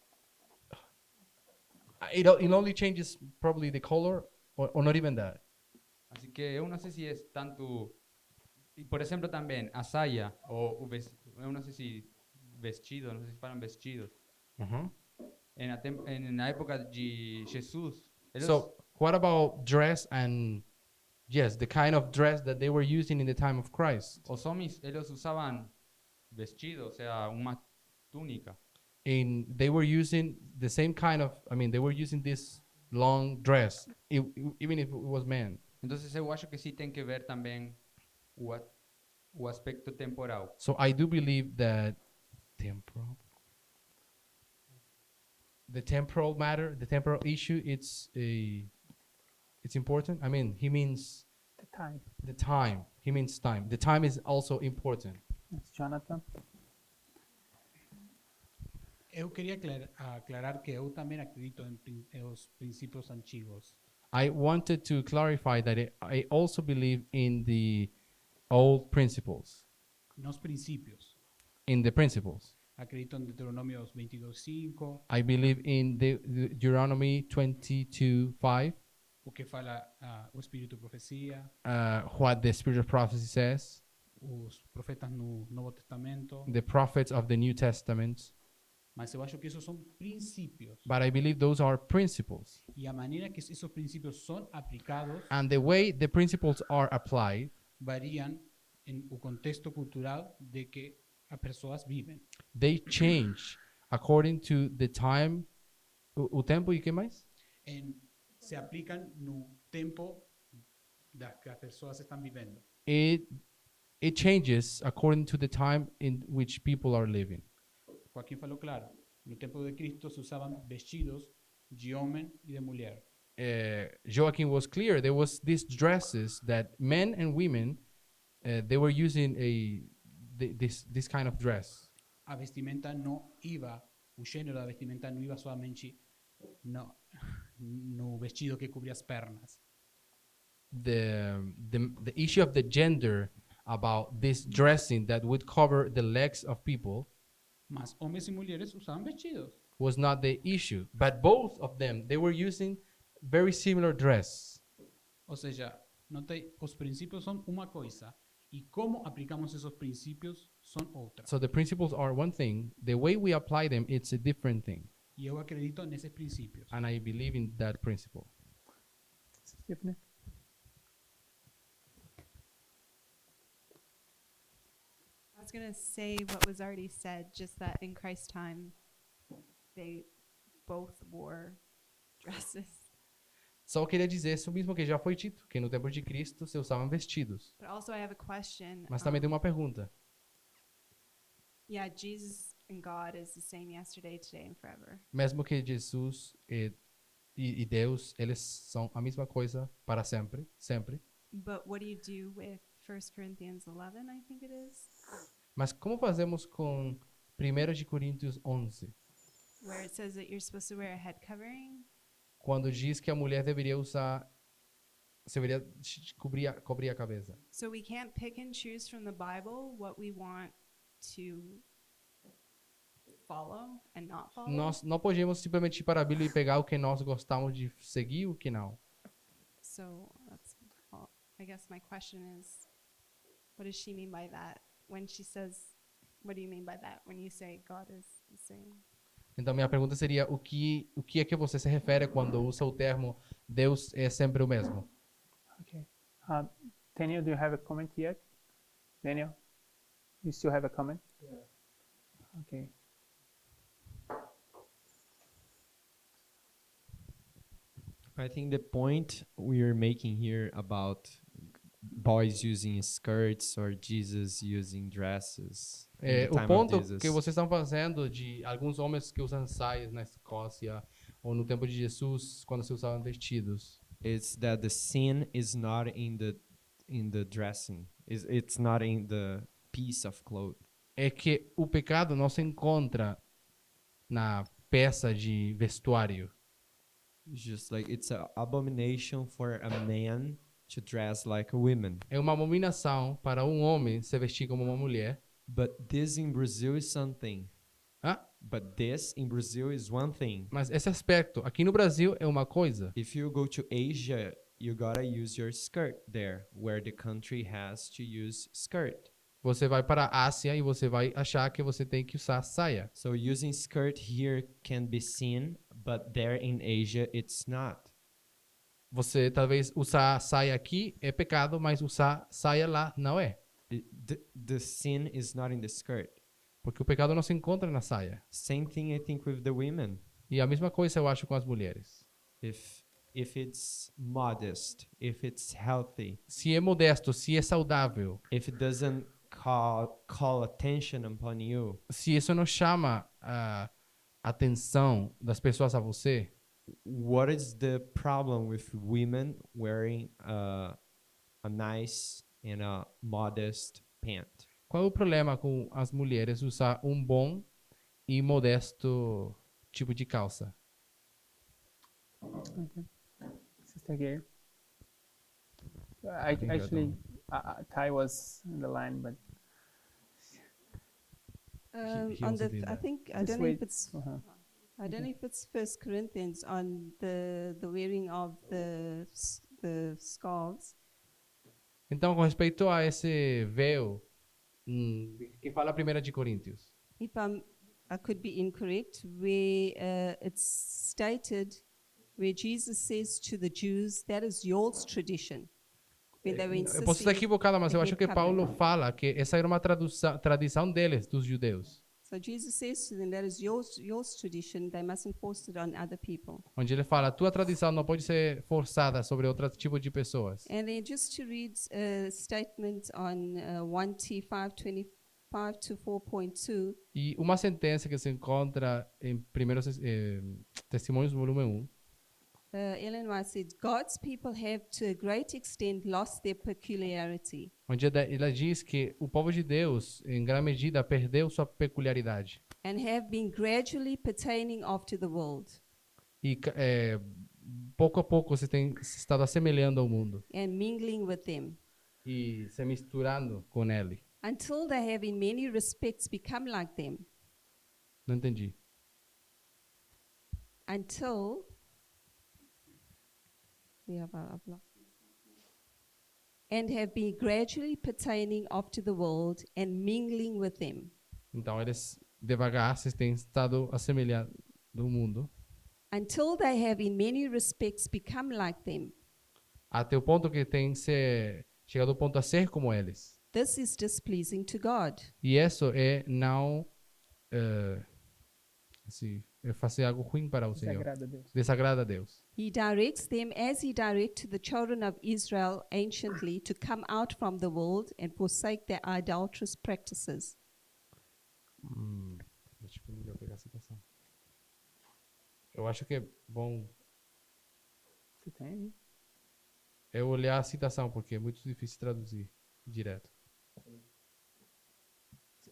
It only changes probably the color or not even that. Así que eu não sei se é tanto... E, por exemplo, também, a saia, ou eu não sei se vestido, não sei se falam vestidos. Na época de Jesus, eles, So what about dress and yes, the kind of dress that they were using in the time of Christ? os homens, eles usavam vestido, ou seja, uma túnica. They were using the same kind of, they were using this long dress, even if it was men. Então, eu acho que sim tem que ver também o aspecto temporal. So I do believe that the temporal matter, the temporal issue, it's important. He means The time. the time. He means time. The time is also important. Yes, Jonathan. Eu queria aclarar que eu também acredito em os princípios antigos. I wanted to clarify that I also believe in the old principles. Nos princípios. In the principles. Acredito en Deuteronomio 22:5, I believe in the Deuteronomy 22:5, o que fala o Espírito de Profecia, what the Spirit of Prophecy says, os profetas no Novo Testamento, the prophets of the New Testament. mas eu acho que esos son princípios. But I believe those are principles. Y a manera que esos principios son aplicados, And the way the principles are applied varían en el contexto cultural de que as pessoas vivem. they change according to the time. O tempo e que mais? Se aplican no tempo das que as pessoas están vivendo. It changes according to the time in which people are living. Joaquín falou claro, no tempo de Cristo se usaban vestidos de homem e de mulher. Joachim was clear. There was these dresses that men and women they were using this kind of dress. A vestimenta no iba, o gênero da vestimenta não iba somente no vestido que cobria as pernas. The issue of the gender about this dressing that would cover the legs of people Mas homens e mulheres usaban vestidos. was not the issue, but both of them they were using very similar dress. Ou seja, notei, os princípios são uma coisa e como aplicamos esos princípios são outra. So the principles are one thing, the way we apply them it's a different thing, E eu acredito nesses princípios. and I believe in that principle. Stephanie? I was going to say what was already said, just that in Christ's time, they both wore dresses. Só queria dizer isso mesmo que já foi dito, que no tempo de Cristo se usavam vestidos. But also, I have a question. Mas também tem uma pergunta. Yeah, Jesus and God is the same yesterday, today, and forever. Mesmo que Jesus e Deus, eles são a mesma coisa para sempre, sempre. But what do you do with 1 Corinthians 11, I think it is, Mas como fazemos com 1 de Coríntios 11, where it says that you're supposed to wear a head covering? quando diz que a mulher deveria cobrir a cabeça? So we can't pick and choose from the Bible what we want to follow and not follow? Nós não podemos simplesmente ir para a Bíblia e pegar o que nós gostamos de seguir e o que não. So that's all. I guess my question is, what does she mean by that? When she says, what do you mean by that? When you say God is the same? Então minha pergunta seria o que é que você se refere quando usa o termo Deus é sempre o mesmo? Okay. Daniel, do you have a comment yet? Daniel, you still have a comment? Yeah. Okay. I think the point we're making here about boys using skirts or Jesus using dresses. in the O time of ponto Jesus. que vocês estão fazendo de alguns homens que usam saias na Escócia ou no tempo de Jesus, quando se usavam vestidos. It's that the sin is not in the dressing. It's not in the piece of cloth. É que o pecado não se encontra na peça de vestuário. It's just like it's an abomination for a man to dress like a woman. É uma abominação para um homem se vestir como uma mulher. But this in Brazil is something. Ah, But this in Brazil is one thing. mas esse aspecto aqui no Brasil é uma coisa. If you go to Asia, you gotta use your skirt there, where the country has to use skirt. Você vai para a Ásia e você vai achar que você tem que usar saia. So using skirt here can be seen, but there in Asia it's not. Você talvez usar saia aqui é pecado, mas usar saia lá não é. The sin is not in the skirt. Porque o pecado não se encontra na saia. Same thing I think with the women. E a mesma coisa eu acho com as mulheres. If it's modest, if it's healthy, Se é modesto, se é saudável, if it doesn't call attention upon you, se isso não chama a atenção das pessoas a você, what is the problem with women wearing a nice and a modest pant? qual é o problema com as mulheres usar um bom e modesto tipo de calça? Okay. Sister Gail. Actually, Ty was in the line, but he On also the, did I that. think I just don't know wait if it's for her. I don't know if it's First Corinthians on the wearing of the scarves. Então, com respeito a esse véu, que fala a 1 de Coríntios. If I could be incorrect, where it's stated, where Jesus says to the Jews, that is yours tradition. When they were Eu posso estar insisting equivocado, mas the eu acho head que Paulo covering. fala que essa era uma tradição deles, dos judeus. So Jesus says to them, that is yours tradition. They mustn't force it on other people. Onde ele fala, tua tradição não pode ser forçada sobre outro tipo de pessoas. And then just to read a statement on 1T 5:25 to 4.2. E uma sentença que se encontra em 1 Testemunhos, volume 1, Ellen White said, God's people have to a great extent lost their peculiarity. onde ela diz que o povo de Deus, em grande medida, perdeu sua peculiaridade. And have been gradually pertaining after the world, E pouco a pouco você tem se estado assemelhando ao mundo and mingling with them, e se misturando com ele. until they have in many respects become like them, Não entendi. until we have and have been gradually pertaining after the world and mingling with them, Então, eles devagar se têm estado assemelhando ao mundo, until they have in many respects become like them. até o ponto que tem chegado ao ponto a ser como eles. This is displeasing to God. E isso é não é fazer algo ruim para o Senhor. Desagrada a Deus. Desagrada a Deus. He directs them as he directed the children of Israel anciently to come out from the world and forsake their idolatrous practices. Deixa eu melhor pegar a citação. Eu acho que é bom Você tem? eu olhar a citação, porque é muito difícil traduzir direto.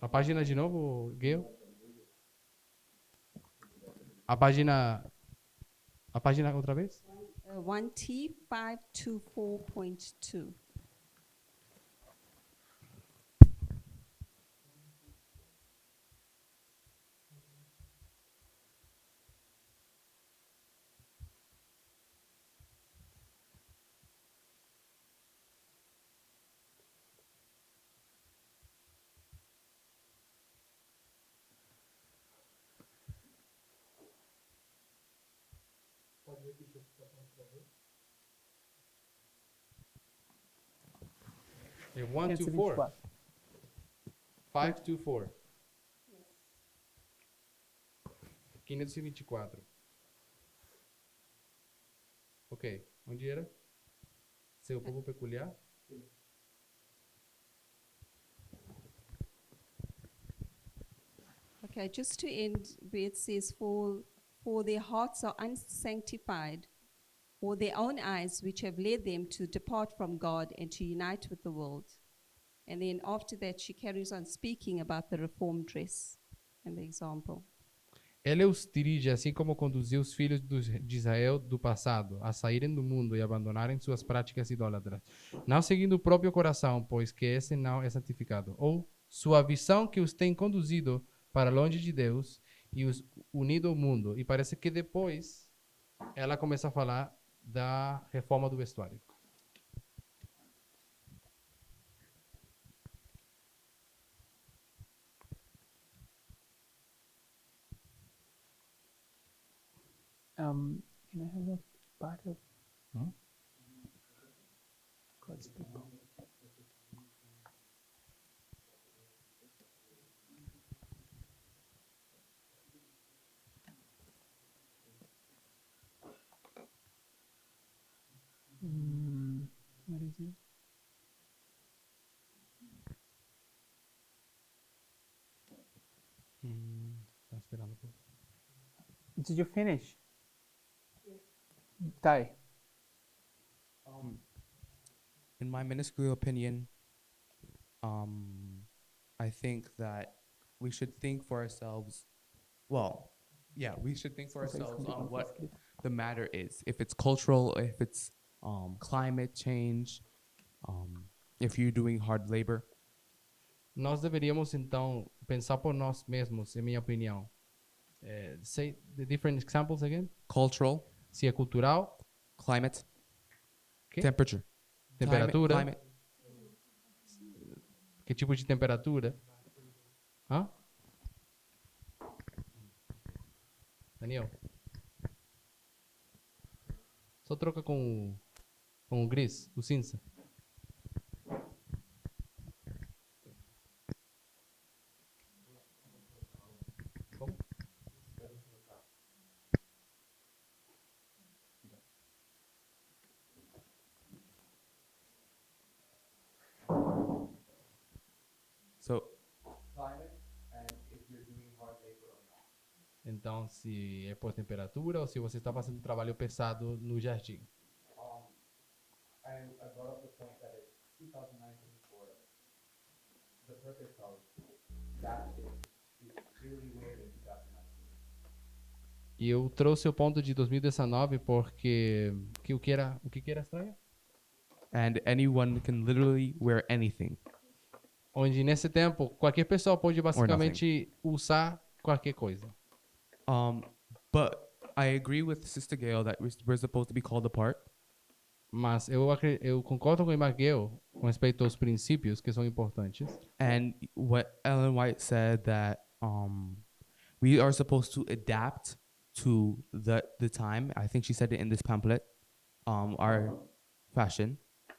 A página de novo, Gail? A página outra vez? 1T 524.2. É 124. 524. 524. Ok. Onde era? Seu povo peculiar? Okay, just to end where it says, for For their hearts are unsanctified, or their own eyes, which have led them to depart from God and to unite with the world. And then after that, she carries on speaking about the reformed dress and the example. Ele os dirige assim como conduziu os filhos de Israel do passado a saírem do mundo e abandonarem suas práticas idólatras, não seguindo o próprio coração, pois que esse não é santificado, ou sua visão que os tem conduzido para longe de Deus e os unido ao mundo. E parece que depois ela começa a falar da reforma do vestuário. Can I have a part of Huh? God's people? What is it? Tá esperando um pouco. Did you finish? Ty. In my minuscule opinion, I think that we should think for ourselves. Well, yeah, we should think for ourselves on what the matter is. If it's cultural, if it's climate change, if you're doing hard labor. Nós deveríamos então pensar por nós mesmos, em minha opinião. Say the different examples again. Cultural, Se é cultural, climate, ¿Qué? temperature, temperatura. climate. Que tipo de temperatura? Hã? Daniel. Só troca com o gris, o cinza. Como? So Então, se é por temperatura ou se você está fazendo trabalho pesado no jardim. I brought up the point that it's 2019 for the purpose of that is really weird in 2019. E eu trouxe o ponto de 2019 porque o que era estranho? and anyone can literally wear anything. Onde nesse tempo qualquer pessoa pode basicamente usar qualquer coisa. But I agree with Sister Gail that we're supposed to be called apart. Mas eu concordo com o irmã Gail com respeito aos princípios que são importantes. And what Ellen White said that we are supposed to adapt to the time. I think she said it in this pamphlet. Our fashion.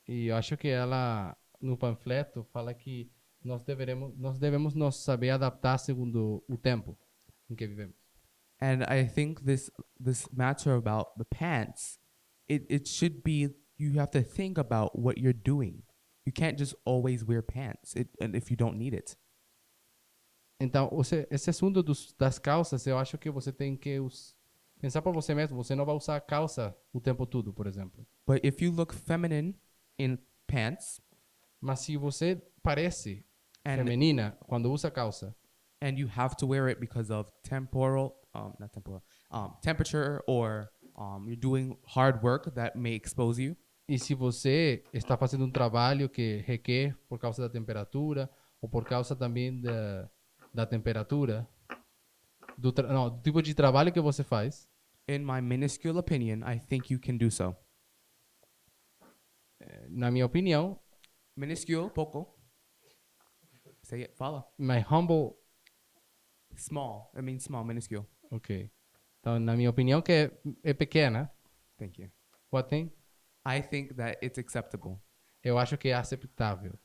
E eu acho que ela no panfleto fala que nós devemos nos saber adaptar segundo o tempo em que vivemos. And I think this matter about the pants, it should be, you have to think about what you're doing. You can't just always wear pants and if you don't need it. Então, esse assunto das calças, eu acho que você tem que pensar para você mesmo. Você não vai usar calça o tempo todo, por exemplo. But if you look feminine in pants, mas se você parece feminina quando usa calça, and you have to wear it because of temperature, or you're doing hard work that may expose you. E se você está fazendo trabalho que requer por causa da temperatura ou por causa também da temperatura, do tipo de trabalho que você faz. In my minuscule opinion, I think you can do so. Na minha opinião, minuscule, pouco. Say it, fala. My humble. Small. I mean small, minuscule. Ok. Então, na minha opinião, que é pequena. Thank you. What thing? I think that it's acceptable. Eu acho que é aceitável.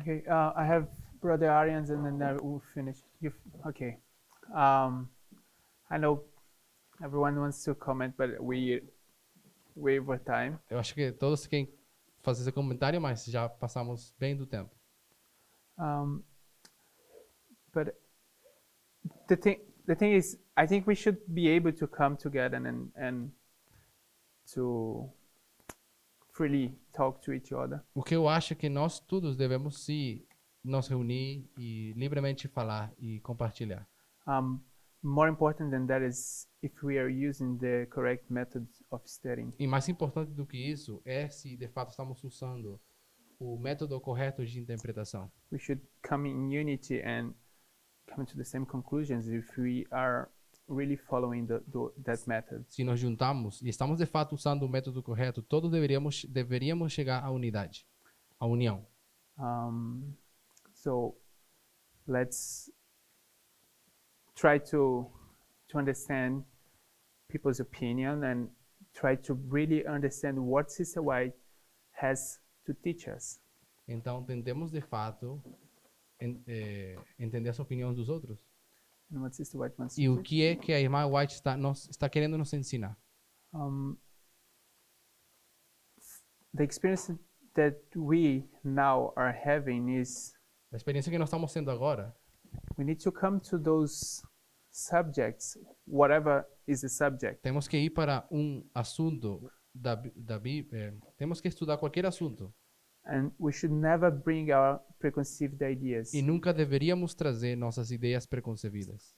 Okay, I have Brother Arians and then we'll finish. Okay. I know everyone wants to comment, but we're over time. Eu acho que todos querem fazer esse comentário, mas já passamos bem do tempo. But the thing, the thing is, I think we should be able to come together and to freely talk to each other. O que eu acho é que nós todos devemos nos reunir e livremente falar e compartilhar. More important than that is if we are using the correct methods of studying. E mais importante do que isso é se de fato estamos usando o método correto de interpretação. We should come in unity and come to the same conclusions if we are really following that method. Se nos juntamos e estamos de fato usando o método correto, todos deveríamos chegar à unidade, à união. So let's try to understand people's opinion and try to really understand what Sister White has to teach us. Então, tentemos de fato entender as opiniões dos outros. And what Sister White wants E to o teach. que é que a irmã White está querendo nos ensinar? The experience that we now are having is A experiência que nós estamos tendo agora, we need to come to those subjects, whatever is the subject. temos que ir para assunto da Bíblia, temos que estudar qualquer assunto. And we should never bring our preconceived ideas. E nunca deveríamos trazer nossas ideias preconcebidas.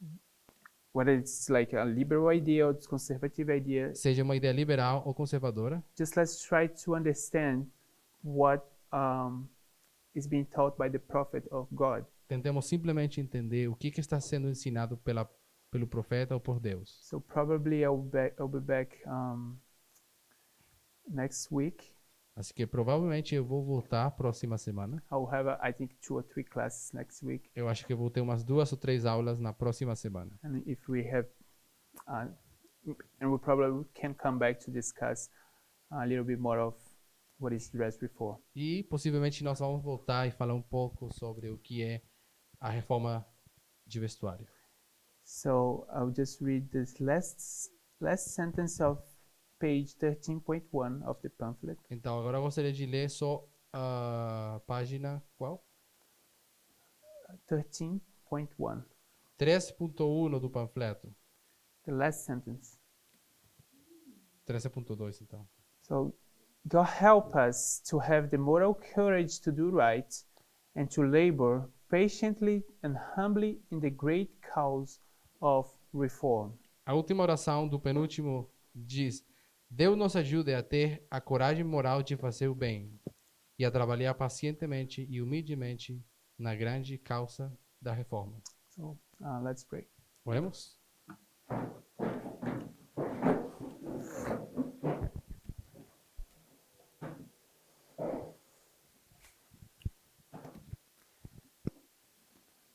Whether it's like a liberal idea or conservative idea, Seja uma ideia liberal ou conservadora, just let's try to understand what is being taught by the prophet of God. tentemos simplesmente entender o que está sendo ensinado pelo profeta ou por Deus. So probably I'll be back next week. Assim que provavelmente eu vou voltar próxima semana. I'll have, I think, 2 or 3 classes next week. Eu acho que eu vou ter umas 2 ou 3 aulas na próxima semana. And if we have, and we probably can come back to discuss a little bit more of what is dress reform. E possivelmente nós vamos voltar e falar um pouco sobre o que é a reforma de vestuário. So I'll just read this last sentence of page 13.1 of the pamphlet. Então agora eu gostaria de ler só a página qual? 13.1. 3.1 do panfleto. The last sentence. 13.2 então. So God help us to have the moral courage to do right and to labor patiently and humbly in the great cause of reform. A última oração do penúltimo diz: Deus nos ajude a ter a coragem moral de fazer o bem e a trabalhar pacientemente e humildemente na grande causa da reforma. So let's pray. Oremos?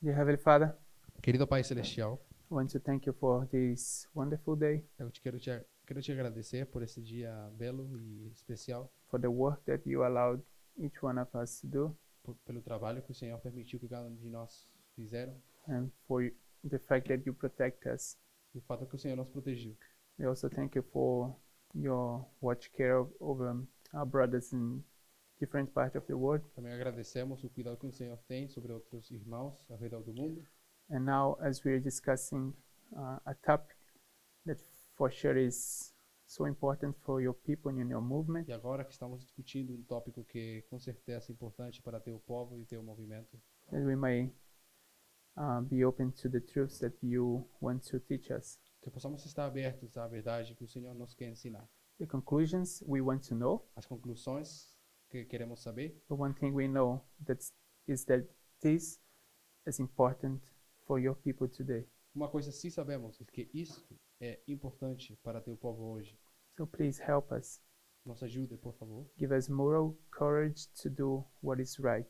Dear Heavenly Father, Querido Pai Celestial, I want to thank you for this wonderful day, eu quero te agradecer por esse dia belo e especial, for the work that you allowed each one of us to do, pelo trabalho que o Senhor permitiu que cada um de nós fizeram and for the fact that you protect us. e o fato que o Senhor nos protegiu. We also thank you for your watch care over our brothers in different parts of the world. Também agradecemos o cuidado que o Senhor tem sobre outros irmãos ao redor do mundo. And now, as we are discussing a topic that for sure is so important for your people and your movement, E agora que estamos discutindo um tópico que com certeza é importante para teu povo e teu movimento, that we may be open to the truths that you want to teach us. que possamos estar abertos à verdade que o Senhor nos quer ensinar. The conclusions we want to know, As conclusões que queremos saber, but one thing we know is that this is important for your people today. uma coisa sim sabemos é que isto é importante para teu povo hoje. So please help us. Nos ajude, por favor. Give us moral courage to do what is right,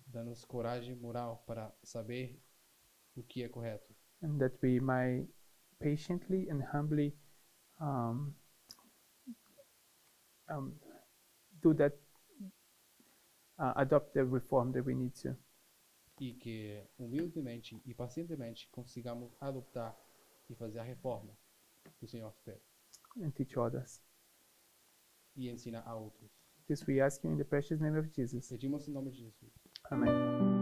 Dá-nos coragem moral para saber o que é correto. and that we might patiently and humbly do that, adopt the reform that we need to. E que humildemente e pacientemente consigamos adoptar e fazer a reforma que o Senhor espera And teach others. e ensinar a outros. This we ask you in the precious name of Jesus. Pedimos em nome de Jesus. Amen.